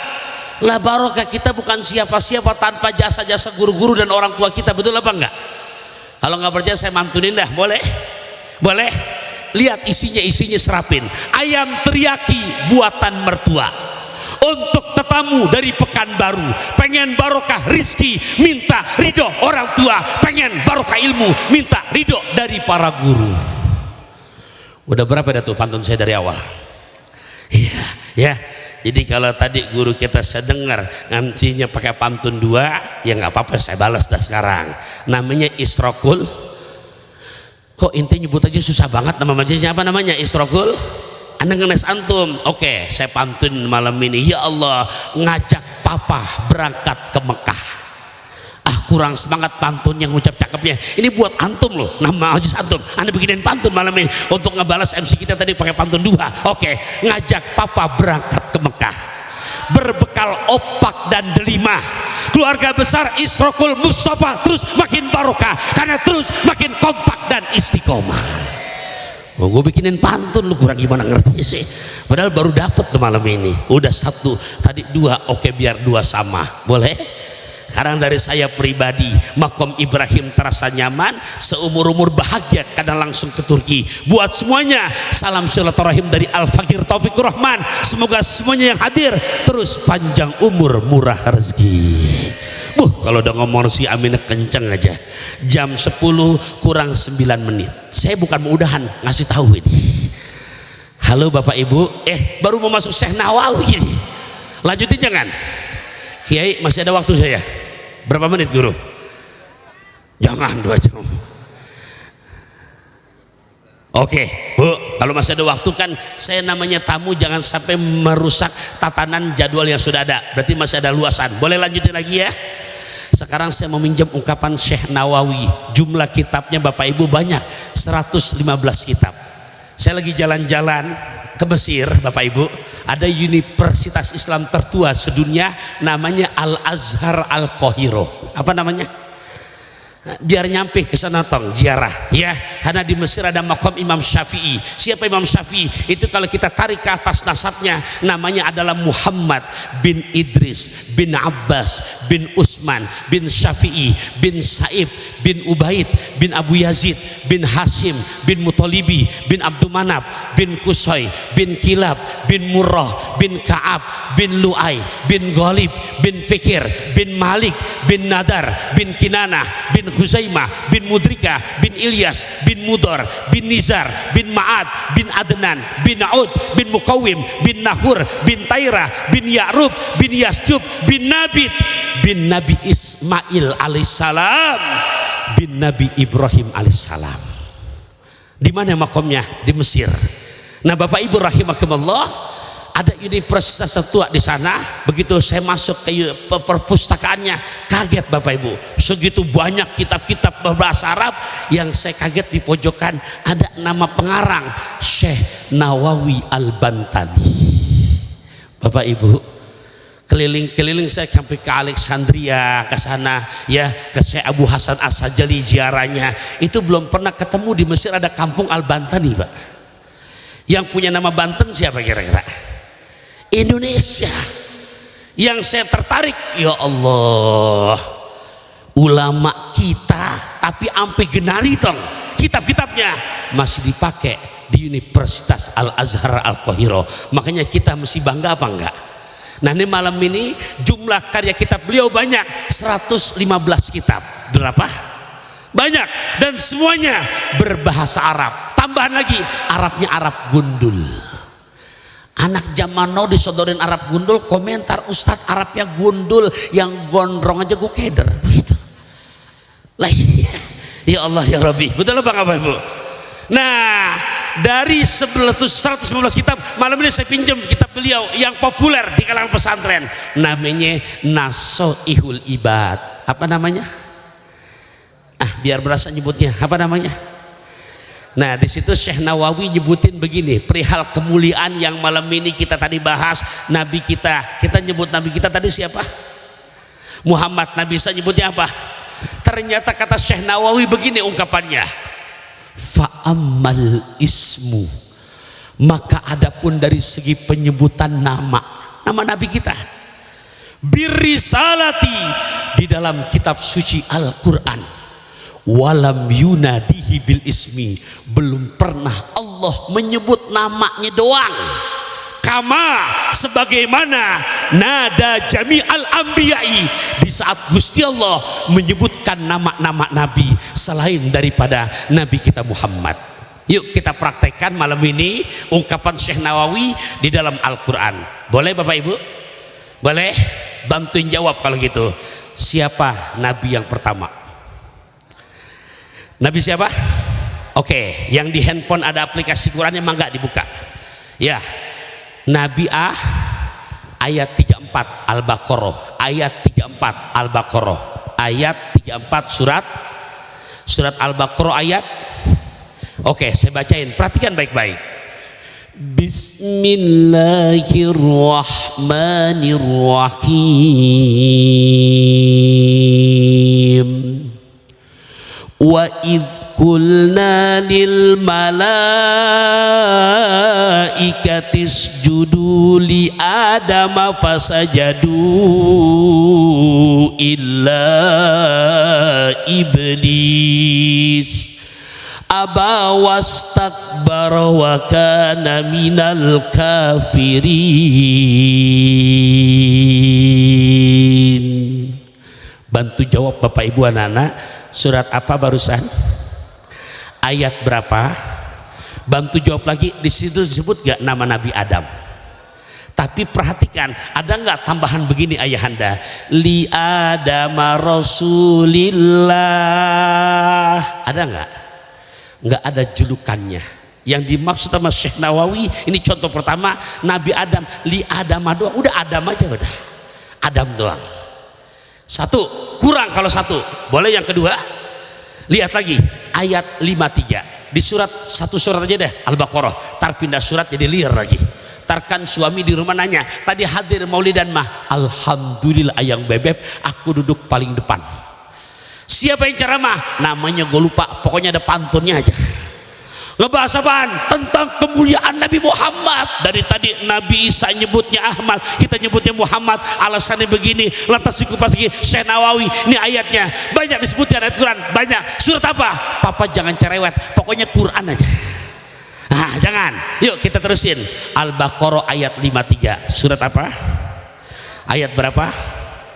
Lah barokah. Kita bukan siapa-siapa tanpa jasa-jasa guru-guru dan orang tua kita, betul apa enggak? Kalau nggak percaya saya mantunin dah, boleh? Boleh? Lihat isinya serapin. Ayam teriyaki buatan mertua untuk tetamu dari Pekanbaru. Pengen barokah rizki, minta ridho orang tua. Pengen barokah ilmu, minta ridho dari para guru. Udah berapa dah tuh pantun saya dari awal? Iya, ya. Jadi kalau tadi guru kita saya dengar ngancinya pakai pantun 2, ya nggak apa-apa, saya balas dah sekarang. Namanya Isrokul. Kok intinya nyebut aja susah banget nama majelisnya, apa namanya? Isrokul. Anda ngenes antum. Oke, saya pantun malam ini. Ya Allah, ngajak papa berangkat ke Mekah. Ah, kurang semangat pantun yang ngucap cakepnya. Ini buat antum loh, nama majelis antum. Anda bikinin pantun malam ini untuk ngebalas MC kita tadi pakai pantun 2. Oke, ngajak papa berangkat ke Mekah berbekal opak dan delima. Keluarga besar Isrokul Mustafa terus makin barokah karena terus makin kompak dan istiqomah. Oh, gue bikinin pantun lu kurang gimana ngerti sih? Padahal baru dapet tuh malam ini. Udah 1, tadi 2. Oke, biar 2 sama. Boleh? Sekarang dari saya pribadi, makom Ibrahim terasa nyaman, seumur-umur bahagia karena langsung ke Turki. Buat semuanya, salam silaturahim dari Al-Fakir Taufikur Rahman. Semoga semuanya yang hadir terus panjang umur, murah rezeki. Kalau udah ngomong si Aminah kenceng aja. Jam 10 kurang 9 menit. Saya bukan mau udahan, ngasih tahu ini. Halo Bapak Ibu, baru mau masuk Syekh Nawawi ini. Lanjutin jangan? Kiai, masih ada waktu saya. Berapa menit guru? Jangan 2 jam. Oke, Bu, kalau masih ada waktu kan saya namanya tamu jangan sampai merusak tatanan jadwal yang sudah ada. Berarti masih ada luasan. Boleh lanjutin lagi ya? Sekarang saya mau minjem ungkapan Syekh Nawawi. Jumlah kitabnya Bapak Ibu banyak, 115 kitab. Saya lagi jalan-jalan ke Mesir, Bapak Ibu. Ada universitas Islam tertua sedunia namanya Al-Azhar Al-Qahiro. Apa namanya? Biar nyampe ke sana tong ziarah ya, karena di Mesir ada makam Imam Syafi'i. Siapa Imam Syafi'i? Itu kalau kita tarik ke atas nasabnya namanya adalah Muhammad bin Idris bin Abbas bin Utsman bin Syafi'i bin Sa'ib bin Ubaid bin Abu Yazid bin Hashim bin Mutalibi bin Abdul Manaf bin Qusay bin Kilab bin Murrah bin Ka'ab bin Lu'ay bin Ghalib bin Fikir bin Malik bin Nadar bin Kinanah bin Huzaimah bin Mudrika bin Ilyas bin Mudor bin Nizar bin Ma'ad bin Adnan bin Naud bin Mukawim bin Nahur bin Tairah bin Ya'rub bin Yasjub bin Nabit bin Nabi Ismail alaihissalam bin Nabi Ibrahim alaihissalam. Di mana makamnya? Di Mesir. Nah Bapak Ibu rahimakumullah, ada universitas tertua di sana. Begitu saya masuk ke perpustakaannya, kaget Bapak Ibu, segitu banyak kitab-kitab berbahasa Arab. Yang saya kaget di pojokan ada nama pengarang Syekh Nawawi Al-Bantani. Bapak Ibu, keliling-keliling saya sampai ke Alexandria, ke sana ya, ke Syekh Abu Hasan As-Sajali ziarahnya. Itu belum pernah ketemu. Di Mesir ada kampung Al-Bantani, Pak. Yang punya nama Banten siapa kira-kira? Indonesia. Yang saya tertarik, ya Allah, ulama kita tapi ampe genari tong, kitab-kitabnya masih dipakai di Universitas Al-Azhar Al-Qahiro. Makanya kita mesti bangga apa enggak? Nah ini malam ini jumlah karya kitab beliau banyak, 115 kitab. Berapa? Banyak, dan semuanya berbahasa Arab. Tambahan lagi, Arabnya Arab gundul. Anak zaman now disodorin Arab gundul, komentar, Ustadz Arabnya gundul, yang gondrong aja gue keder begitu. Lah ya Allah ya Rabbi, betul apa Bapak Ibu? Nah dari 115 kitab, malam ini saya pinjam kitab beliau yang populer di kalangan pesantren, namanya Nasoihul Ibad. Apa namanya? Biar berasa nyebutnya, apa namanya? Nah di situ Syekh Nawawi nyebutin begini perihal kemuliaan yang malam ini kita tadi bahas. Nabi kita nyebut Nabi kita tadi siapa? Muhammad. Nabi saya nyebutnya apa? Ternyata kata Syekh Nawawi begini ungkapannya, fa'ammal ismu, maka adapun dari segi penyebutan nama Nabi kita, birisalati, di dalam kitab suci Al-Quran, walam yunadihi bil ismi, belum pernah Allah menyebut namanya doang. Kama, sebagaimana nada jami'al anbiya'i, di saat Gusti Allah menyebutkan nama-nama nabi selain daripada nabi kita Muhammad. Yuk kita praktekkan malam ini ungkapan Syekh Nawawi di dalam Al-Quran. Boleh Bapak Ibu? Boleh? Bantuin jawab kalau gitu. Siapa nabi yang pertama? Nabi siapa? Oke, yang di handphone ada aplikasi Qurannya, mangga dibuka. Ya, Nabi A, ayat 34 Al-Baqarah, ayat 34 Al-Baqarah, ayat 34 surat Al-Baqarah ayat. Oke, saya bacain, perhatikan baik-baik. Bismillahirrahmanirrahim. Wa idh qulna lil malaikati isjudu li adama fasajadu illa iblis aba wastakbara wa kana minal kafirin. Bantu jawab Bapak Ibu anak-anak, surat apa barusan? Ayat berapa? Bantu jawab lagi. Di situ disebut gak nama Nabi Adam? Tapi perhatikan, ada nggak tambahan begini ayahanda? Li Adama Rasulillah. Ada nggak? Nggak ada julukannya. Yang dimaksud sama Syekh Nawawi ini contoh pertama, Nabi Adam, li Adam doang, udah Adam aja, udah Adam doang. Satu kurang, kalau satu boleh. Yang kedua, lihat lagi ayat 53 di surat, satu surat aja deh, Al-Baqarah, tar pindah surat jadi liar lagi. Tarkan suami di rumah nanya, tadi hadir maulidan mah, alhamdulillah ayang bebek, aku duduk paling depan. Siapa yang ceramah? Namanya gue lupa, pokoknya ada pantunnya aja. Ngebahas apaan? Tentang kemuliaan Nabi Muhammad. Dari tadi Nabi Isa nyebutnya Ahmad, kita nyebutnya Muhammad, alasannya begini. Lantas dikupas lagi Syekh Nawawi, ini ayatnya banyak disebutkan ayat Quran, banyak. Surat apa? Papa jangan cerewet, pokoknya Quran aja. Nah, jangan. Yuk kita terusin. Al-Baqarah ayat 53. Surat apa? Ayat berapa?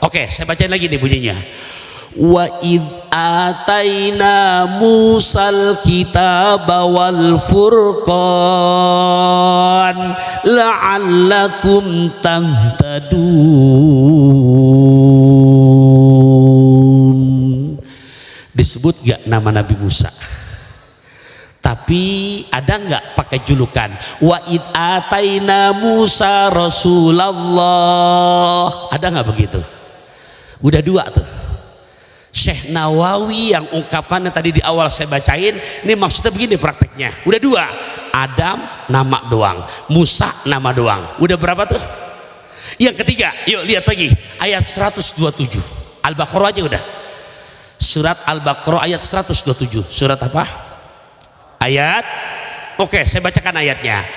Oke, saya bacain lagi nih bunyinya. Wa id ataina Musal kitaba wal furqan la'allakum tahtadun. Disebut gak nama Nabi Musa? Tapi ada nggak pakai julukan? Wa id ataina Musa Rasulullah. Ada nggak begitu? Udah dua tuh. Syekh Nawawi yang ungkapannya tadi di awal saya bacain, ini maksudnya begini prakteknya. Udah dua, Adam nama doang, Musa nama doang. Udah berapa tuh? Yang ketiga, yuk lihat lagi ayat 127 Al-Baqarah aja udah. Surat Al-Baqarah ayat 127. Surat apa? Ayat, oke, saya bacakan ayatnya.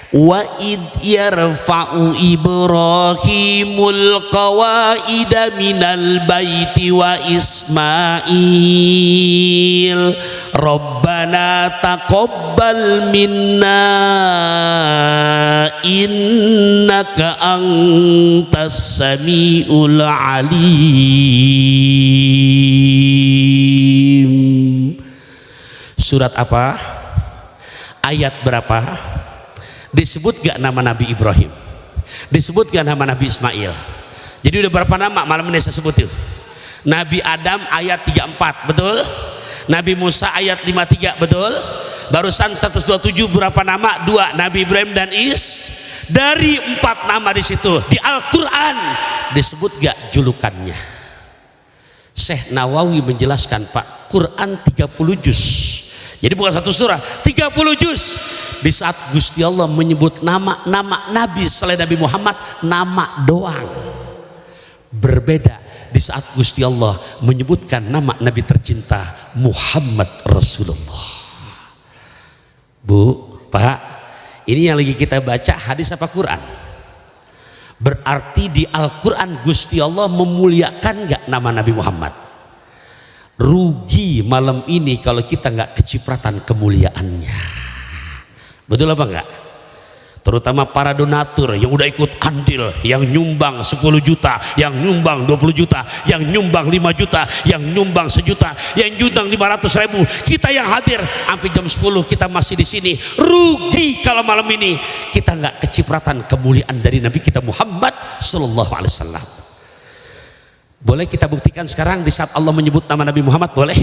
Wa id yarfa'u Ibrahimul qawaida minal baiti wa Ismail Rabbana taqabbal minna innaka antas samiul alim. Surat apa? Ayat berapa? Disebut gak nama Nabi Ibrahim? Disebut gak nama Nabi Ismail? Jadi udah berapa nama malam ini saya sebut yuk? Nabi Adam ayat 34, betul? Nabi Musa ayat 53, betul? Barusan 127 berapa nama? Dua, Nabi Ibrahim dan Dari 4 nama di situ di Al-Quran disebut gak julukannya? Syekh Nawawi menjelaskan, Pak, Quran 30 juz. Jadi bukan satu surah, 30 juz. Di saat Gusti Allah menyebut nama-nama Nabi selain Nabi Muhammad, nama doang. Berbeda di saat Gusti Allah menyebutkan nama Nabi tercinta Muhammad Rasulullah. Bu, Pak, ini yang lagi kita baca hadis apa Quran? Berarti di Al-Quran Gusti Allah memuliakan gak nama Nabi Muhammad? Rugi malam ini kalau kita nggak kecipratan kemuliaannya. Betul apa enggak? Terutama para donatur yang udah ikut andil, yang nyumbang 10 juta, yang nyumbang 20 juta, yang nyumbang 5 juta, yang nyumbang 1 juta, yang nyumbang 500 ribu. Kita yang hadir sampai jam 10 kita masih di sini. Rugi kalau malam ini kita nggak kecipratan kemuliaan dari Nabi kita Muhammad Sallallahu Alaihi Wasallam. Boleh kita buktikan sekarang di saat Allah menyebut nama Nabi Muhammad, boleh?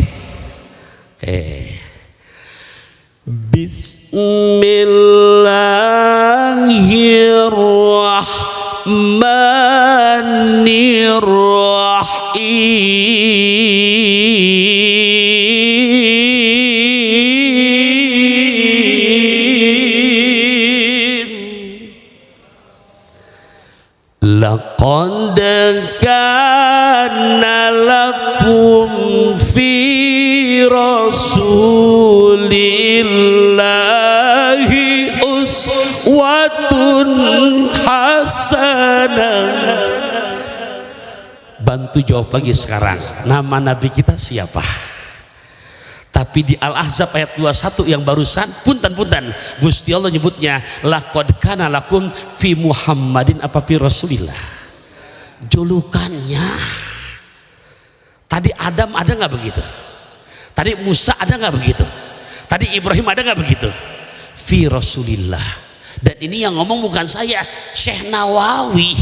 Bismillahirrahmanirrahim. Laqad kana lakum fi rasulillahi uswatun hasanah. Bantu jawab lagi sekarang, nama Nabi kita siapa? Tapi di Al-Ahzab ayat 21 yang barusan, punten Gusti Allah nyebutnya laqad kana lakum fi Muhammadin apa fi Rasulillah. Julukannya. Tadi Adam ada nggak begitu? Tadi Musa ada nggak begitu? Tadi Ibrahim ada nggak begitu? Fi Rasulillah. Dan ini yang ngomong bukan saya, Syekh Nawawi.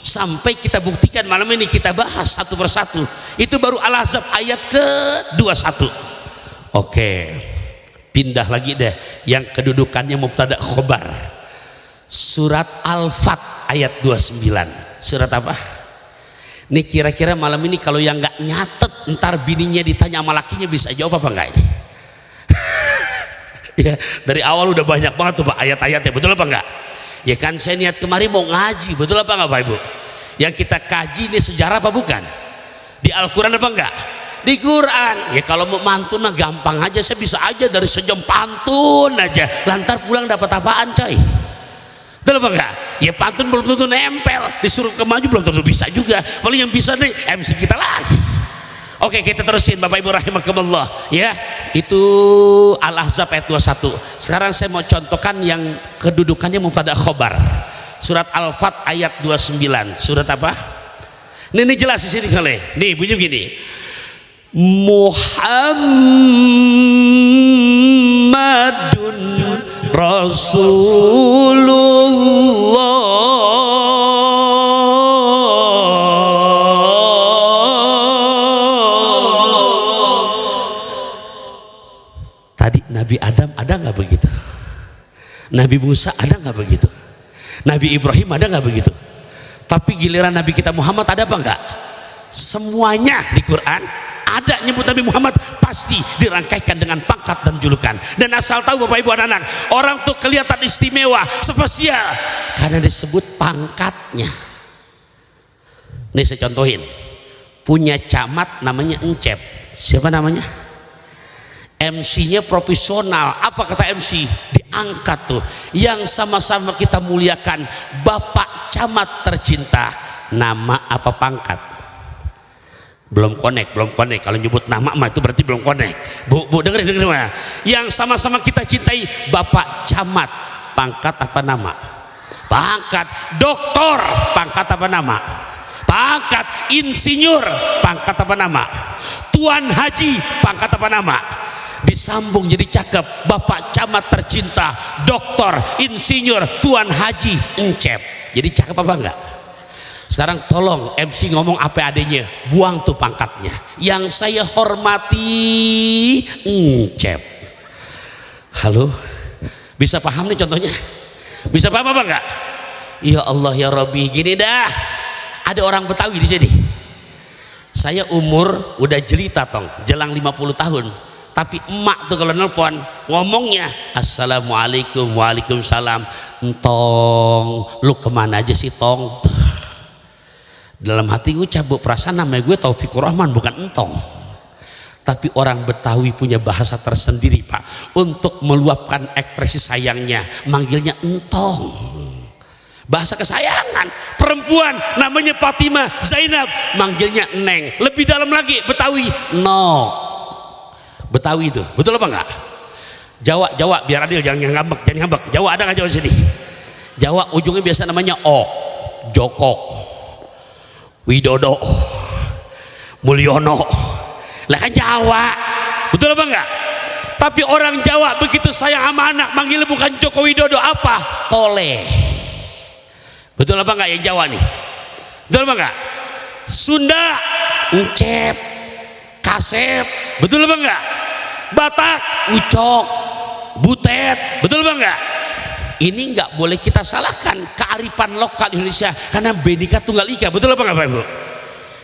Sampai kita buktikan malam ini, kita bahas satu persatu. Itu baru Al-Ahzab ayat ke-21. Oke, Pindah lagi deh yang kedudukannya mubtada khobar. Surat Al-Fat ayat 29. Surat apa? Ini kira-kira malam ini kalau yang nggak nyatet, ntar bininya ditanya sama lakinya bisa jawab apa enggak ini? Ya, dari awal udah banyak banget tuh Pak ayat-ayatnya, betul apa enggak? Ya kan saya niat kemarin mau ngaji, betul apa enggak Pak Ibu? Yang kita kaji ini sejarah apa bukan? Di Al-Quran apa enggak? Di Quran. Ya kalau mau mantun mah gampang aja, saya bisa aja dari sejam pantun aja, lantar pulang dapat apaan coy? Betul apa enggak? Ya pantun belum tentu nempel, disuruh ke maju belum tentu bisa juga, paling yang bisa nih MC kita lagi. Oke, kita terusin Bapak Ibu rahimakumullah ya. Itu Al-Ahzab ayat 21. Sekarang saya mau contohkan yang kedudukannya mubtada khobar. Surat Al-Fat ayat 29. Surat apa? Ini jelas di sini kali. Nih bunyi begini. Muhammadun Rasulullah. Tadi Nabi Adam ada nggak begitu? Nabi Musa ada nggak begitu? Nabi Ibrahim ada nggak begitu? Tapi giliran Nabi kita Muhammad ada apa enggak? Semuanya di Quran ada nyebut Nabi Muhammad pasti dirangkaikan dengan pangkat dan julukan. Dan asal tahu Bapak Ibu anak-anak, orang tuh kelihatan istimewa, spesial karena disebut pangkatnya. Nih saya contohin, punya camat namanya Encep. Siapa namanya? MC-nya profesional. Apa kata MC? Diangkat tuh. Yang sama-sama kita muliakan, Bapak Camat tercinta. Nama apa pangkat? Belum connect. Kalau nyebut nama mah itu berarti belum connect. Bu dengerin mah. Yang sama-sama kita cintai, Bapak Camat. Pangkat apa nama? Pangkat. Doktor. Pangkat apa nama? Pangkat. Insinyur. Pangkat apa nama? Tuan Haji. Pangkat apa nama? Disambung jadi cakep. Bapak Camat tercinta, doktor, insinyur, Tuan Haji Encep. Jadi cakep apa enggak? Sekarang tolong MC ngomong apa adanya, buang tuh pangkatnya. Yang saya hormati Encep. Halo, bisa paham nih contohnya? Bisa paham apa enggak? Ya Allah ya Rabbi, gini dah. Ada orang Betawi di sini. Saya umur udah jelita tong, jelang 50 tahun. Tapi emak tuh kalau nelpon ngomongnya assalamualaikum, waalaikumsalam. Entong, lu kemana aja sih tong? Dalam hati gue cabut, perasaan namanya gue Taufikur Rahman bukan entong. Tapi orang Betawi punya bahasa tersendiri Pak, untuk meluapkan ekspresi sayangnya manggilnya entong. Bahasa kesayangan. Perempuan namanya Fatimah Zainab manggilnya neng. Lebih dalam lagi Betawi no. Betawi itu, betul apa enggak? Jawa, biar adil, jangan ngambek. Jawa ada nggak Jawa sini? Jawa ujungnya biasa namanya O, Joko, Widodo, Mulyono. Lah kan Jawa, betul apa enggak? Tapi orang Jawa begitu sayang sama anak, manggil bukan Joko Widodo apa? Tole. Betul apa enggak yang Jawa nih? Betul apa enggak? Sunda, Encep, Kasep, betul apa enggak? Batak, Ucok, Butet, betul apa enggak? Ini enggak boleh kita salahkan kearifan lokal Indonesia karena Bhinneka Tunggal Ika, betul apa enggak Pak Ibu?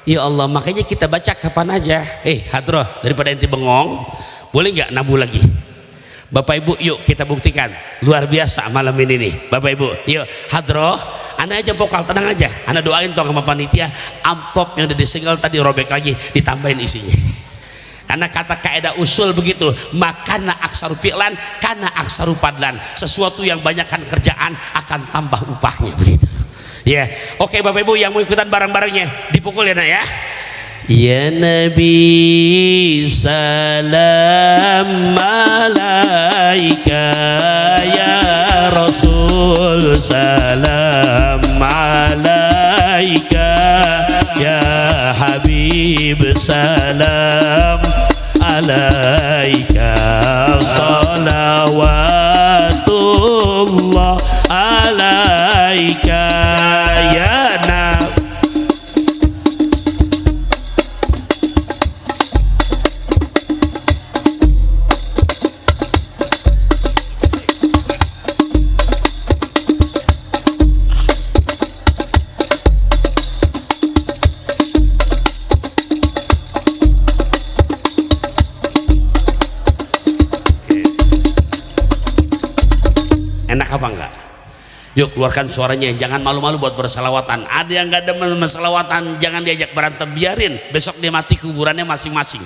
Ya Allah, makanya kita baca kapan aja. Hadroh, daripada ente bengong, boleh enggak nabu lagi? Bapak Ibu yuk kita buktikan, luar biasa malam ini nih Bapak Ibu. Yuk hadroh, anda aja vokal, tenang aja, anda doain tong sama panitia, amplop yang udah disegel tadi robek lagi, ditambahin isinya. Karena kata kaidah usul begitu, makana aksaru fi'lan kana aksaru padlan, sesuatu yang banyakkan kerjaan akan tambah upahnya begitu ya. Oke Bapak Ibu yang mau ikutan bareng-barengnya dipukul ya nak ya. Ya Nabi salam alaika, ya Rasul salam alaika, ya Habib salam alaika, salawatullah alaika ya Nabi. Enak apa enggak? Yuk keluarkan suaranya, jangan malu-malu buat berselawatan. Ada yang nggak demen berselawatan, jangan diajak berantem, biarin besok dia mati kuburannya masing-masing.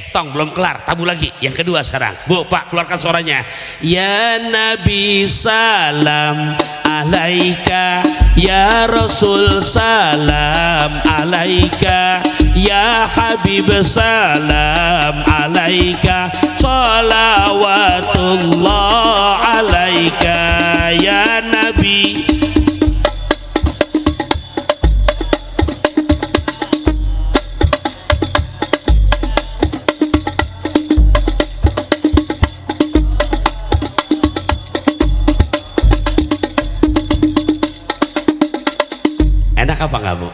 Tong belum kelar, tabu lagi. Yang kedua sekarang, Bu, Pak, keluarkan suaranya. Ya Nabi salam alaika, ya Rasul salam alaika, ya Habib salam alaika, salawatullah alaika ya Nabi. Enak apa enggak, Bu?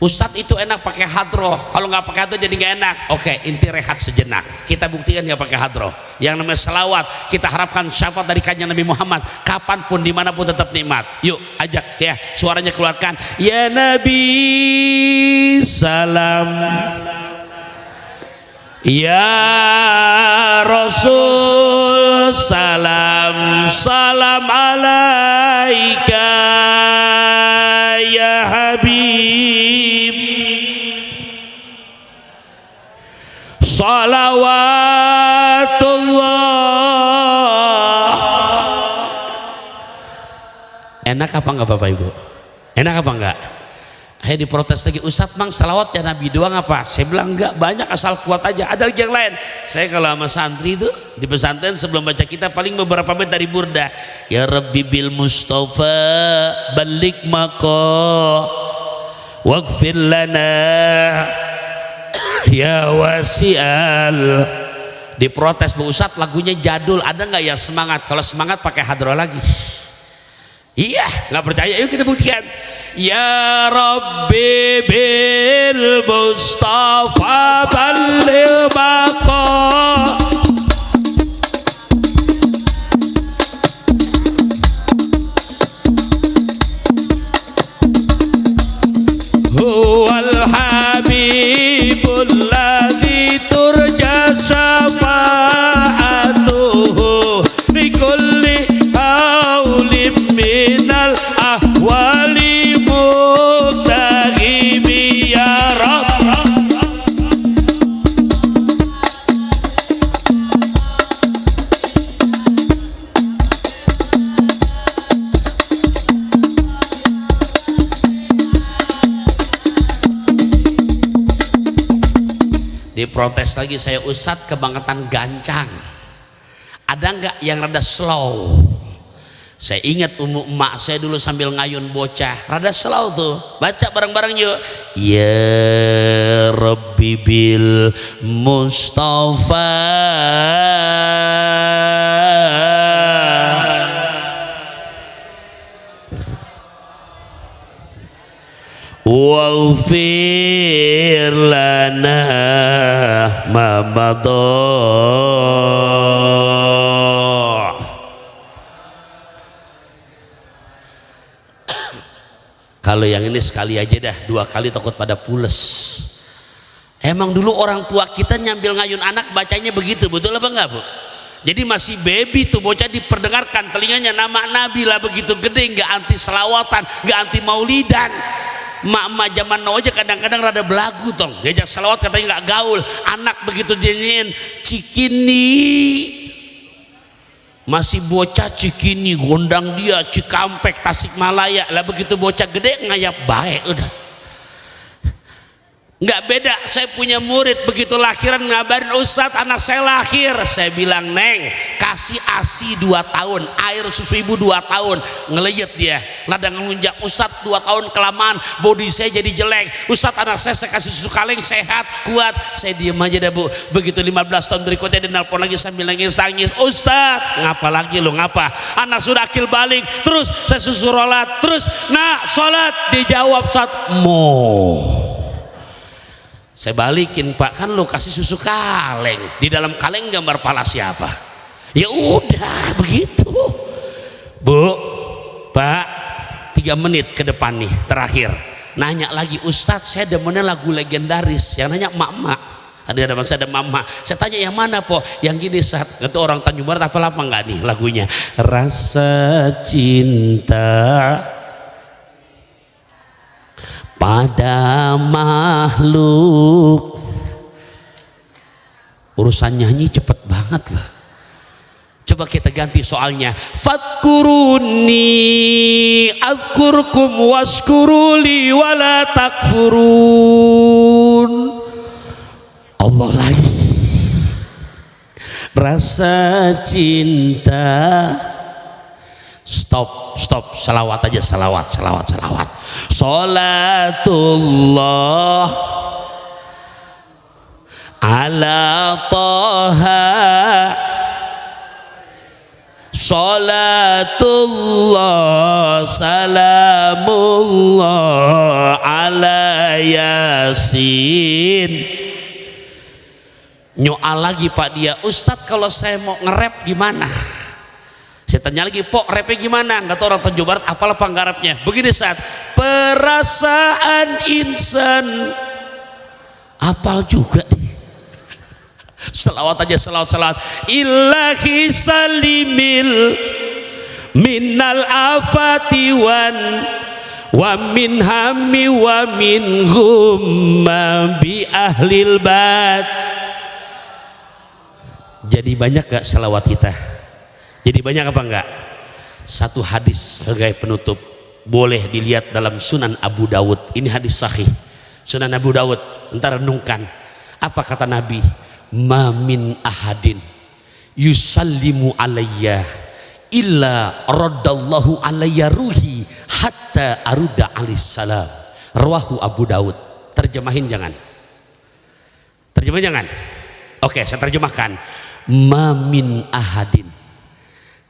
Ustadz itu enak pakai hadroh, kalau nggak pakai hadroh jadi nggak enak. Oke, inti rehat sejenak, kita buktikan nggak pakai hadroh. Yang namanya selawat, kita harapkan syafaat dari kanjeng Nabi Muhammad, kapanpun dimanapun tetap nikmat. Yuk ajak ya, suaranya keluarkan. Ya Nabi salam, ya Rasul salam, salam alaika ya Habib, salawatullah. Enak apa enggak Bapak Ibu? Enak apa enggak? Akhirnya diprotes lagi, Ustadz mang salawat ya Nabi doang apa? Saya bilang enggak, banyak, asal kuat aja. Ada lagi yang lain. Saya kalau sama santri itu di pesantren sebelum baca kita paling beberapa bait dari Burdah. Ya Rabbi bil Mustafa balik mako waghfir lana ya wasi'al. Diprotes, Bu Ustadz lagunya jadul, ada nggak yang semangat? Kalau semangat pakai hadroh lagi. Iya, nggak percaya? Yuk kita buktikan. Ya Rabbi bil Mustafa balil maqam huwal habibul ladzi turja syafa'atuhu fi kulli haulim minal ahwali muttaqimi ya Rabb. Diprotes lagi saya, Ustadz kebangetan gancang, ada nggak yang rada slow? Saya ingat emak saya dulu sambil ngayun bocah, rada slow tuh, baca bareng-bareng yuk. Ya Rabbi bil Mustafa waghfir lana ma madha. Kalau yang ini sekali aja dah, 2 kali takut pada pules. Emang dulu orang tua kita nyambil ngayun anak bacanya begitu, betul apa enggak, Bu? Jadi masih baby tuh bocah diperdengarkan telinganya nama Nabi lah begitu gede, nggak anti selawatan, nggak anti maulidan. Mak-mak zaman now aja kadang-kadang rada belagu tong, diajak salawat katanya nggak gaul. Anak begitu dinyanyiin Cikini, masih bocah Cikini, gondang dia Cikampek, Tasikmalaya lah, begitu bocah gede ngayap baik udah. Nggak beda, saya punya murid begitu lahiran ngabarin, Ustadz anak saya lahir. Saya bilang, Neng kasih ASI 2 tahun, air susu ibu 2 tahun, ngeleyet dia ladang ngelunjak. Ustadz 2 tahun kelamaan body saya jadi jelek. Ustadz anak saya kasih susu kaleng sehat kuat. Saya diem aja dah, Bu. Begitu 15 tahun berikutnya dia nelpon lagi sambil nangis-nangis, Ustadz ngapa lagi lo, ngapa anak sudah akil balik, terus saya susu rolat, terus nak sholat, dijawab saat saya balikin, Pak kan lo kasih susu kaleng, di dalam kaleng gambar pala siapa? Ya udah begitu, Bu. Pak 3 menit ke depan nih terakhir nanya lagi, Ustadz saya demennya lagu legendaris. Yang nanya emak-emak, Ada bangsa, ada mama. Saya tanya yang mana po? Yang gini saat itu orang Tanjung Barat apa lama nggak nih lagunya? Rasa cinta pada makhluk. Urusan nyanyi cepet banget lah. Coba kita ganti soalnya. Fadkuruni azkurkum waskuruli wala takfurun. Allah lagi. Rasa cinta. Stop, salawat aja, salawat. Salatullah ala Taha, salatullah salamullah ala Yasin. Nyoal lagi Pak dia, Ustadz kalau saya mau nge-rap gimana? Saya tanya lagi, Pok rapnya gimana? Nggak tahu orang Tanjung Barat apalah panggarapnya. Begini saat perasaan insan, apal juga. Selawat aja, selawat. Ilahi salimil minal afati wa min hammi wa min humma bi ahlil bad. Jadi banyak gak selawat kita? Jadi banyak apa enggak? Satu hadis sebagai penutup, boleh dilihat dalam Sunan Abu Dawud. Ini hadis sahih, Sunan Abu Dawud. Entar renungkan, apa kata Nabi? Ma min ahadin yusallimu alayya illa raddallahu alayya ruhi hatta aruda alis salam. Rawahu Abu Dawud. Terjemahin jangan? Terjemahin jangan? Oke, saya terjemahkan. Ma min ahadin,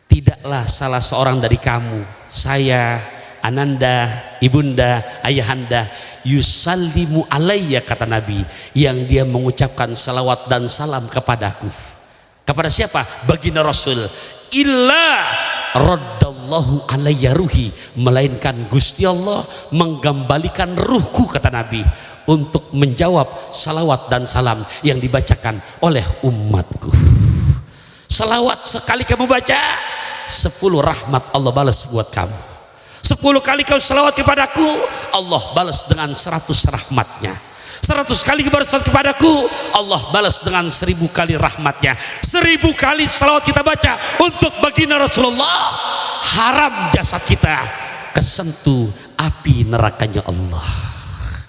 tidaklah salah seorang dari kamu, saya, ananda, ibunda, ayahanda, yusallimu alayya, kata Nabi, yang dia mengucapkan salawat dan salam kepadaku. Kepada siapa? Baginda Rasul. Illa raddallahu alayya ruhi, melainkan Gusti Allah menggembalikan ruhku, kata Nabi, untuk menjawab salawat dan salam yang dibacakan oleh umatku. Salawat sekali kamu baca, 10 rahmat Allah balas buat kamu. 10 kali kau salawat kepadaku, Allah balas dengan 100 rahmatnya. 100 kali bersalawat kepadaku, Allah balas dengan 1000 kali rahmatnya. 1000 kali salawat kita baca untuk baginda Rasulullah, haram jasad kita kesentuh api nerakanya Allah.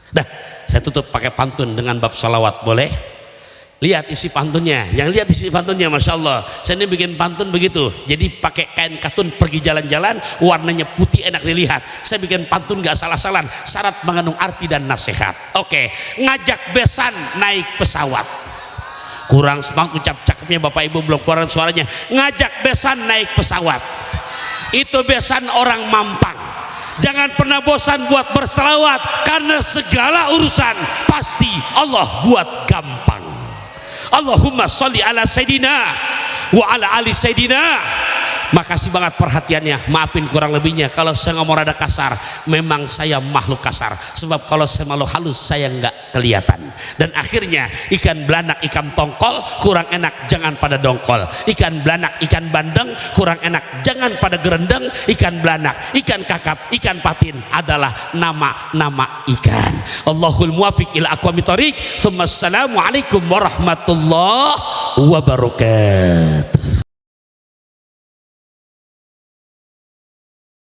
Dah, saya tutup pakai pantun dengan bab salawat, boleh? Lihat isi pantunnya, jangan lihat isi pantunnya, Masya Allah. Saya ini bikin pantun begitu, jadi pakai kain katun pergi jalan-jalan, warnanya putih enak dilihat. Saya bikin pantun gak salah-salah, syarat mengandung arti dan nasihat. Oke, ngajak besan naik pesawat. Kurang semangat ucap cakepnya Bapak Ibu, belum keluaran suaranya. Ngajak besan naik pesawat, itu besan orang mampang. Jangan pernah bosan buat berselawat, karena segala urusan pasti Allah buat gampang. Allahumma sholli ala Sayyidina wa ala ali Sayyidina. Makasih banget perhatiannya, maafin kurang lebihnya kalau saya ngomong rada kasar. Memang saya makhluk kasar, sebab kalau saya makhluk halus saya nggak kelihatan. Dan akhirnya ikan belanak, ikan tongkol kurang enak jangan pada dongkol. Ikan belanak, ikan bandeng kurang enak jangan pada gerendeng. Ikan belanak, ikan kakap, ikan patin adalah nama-nama ikan. Allahul muwafiq ila aqwamit thoriq. Assalamualaikum warahmatullahi wabarakatuh.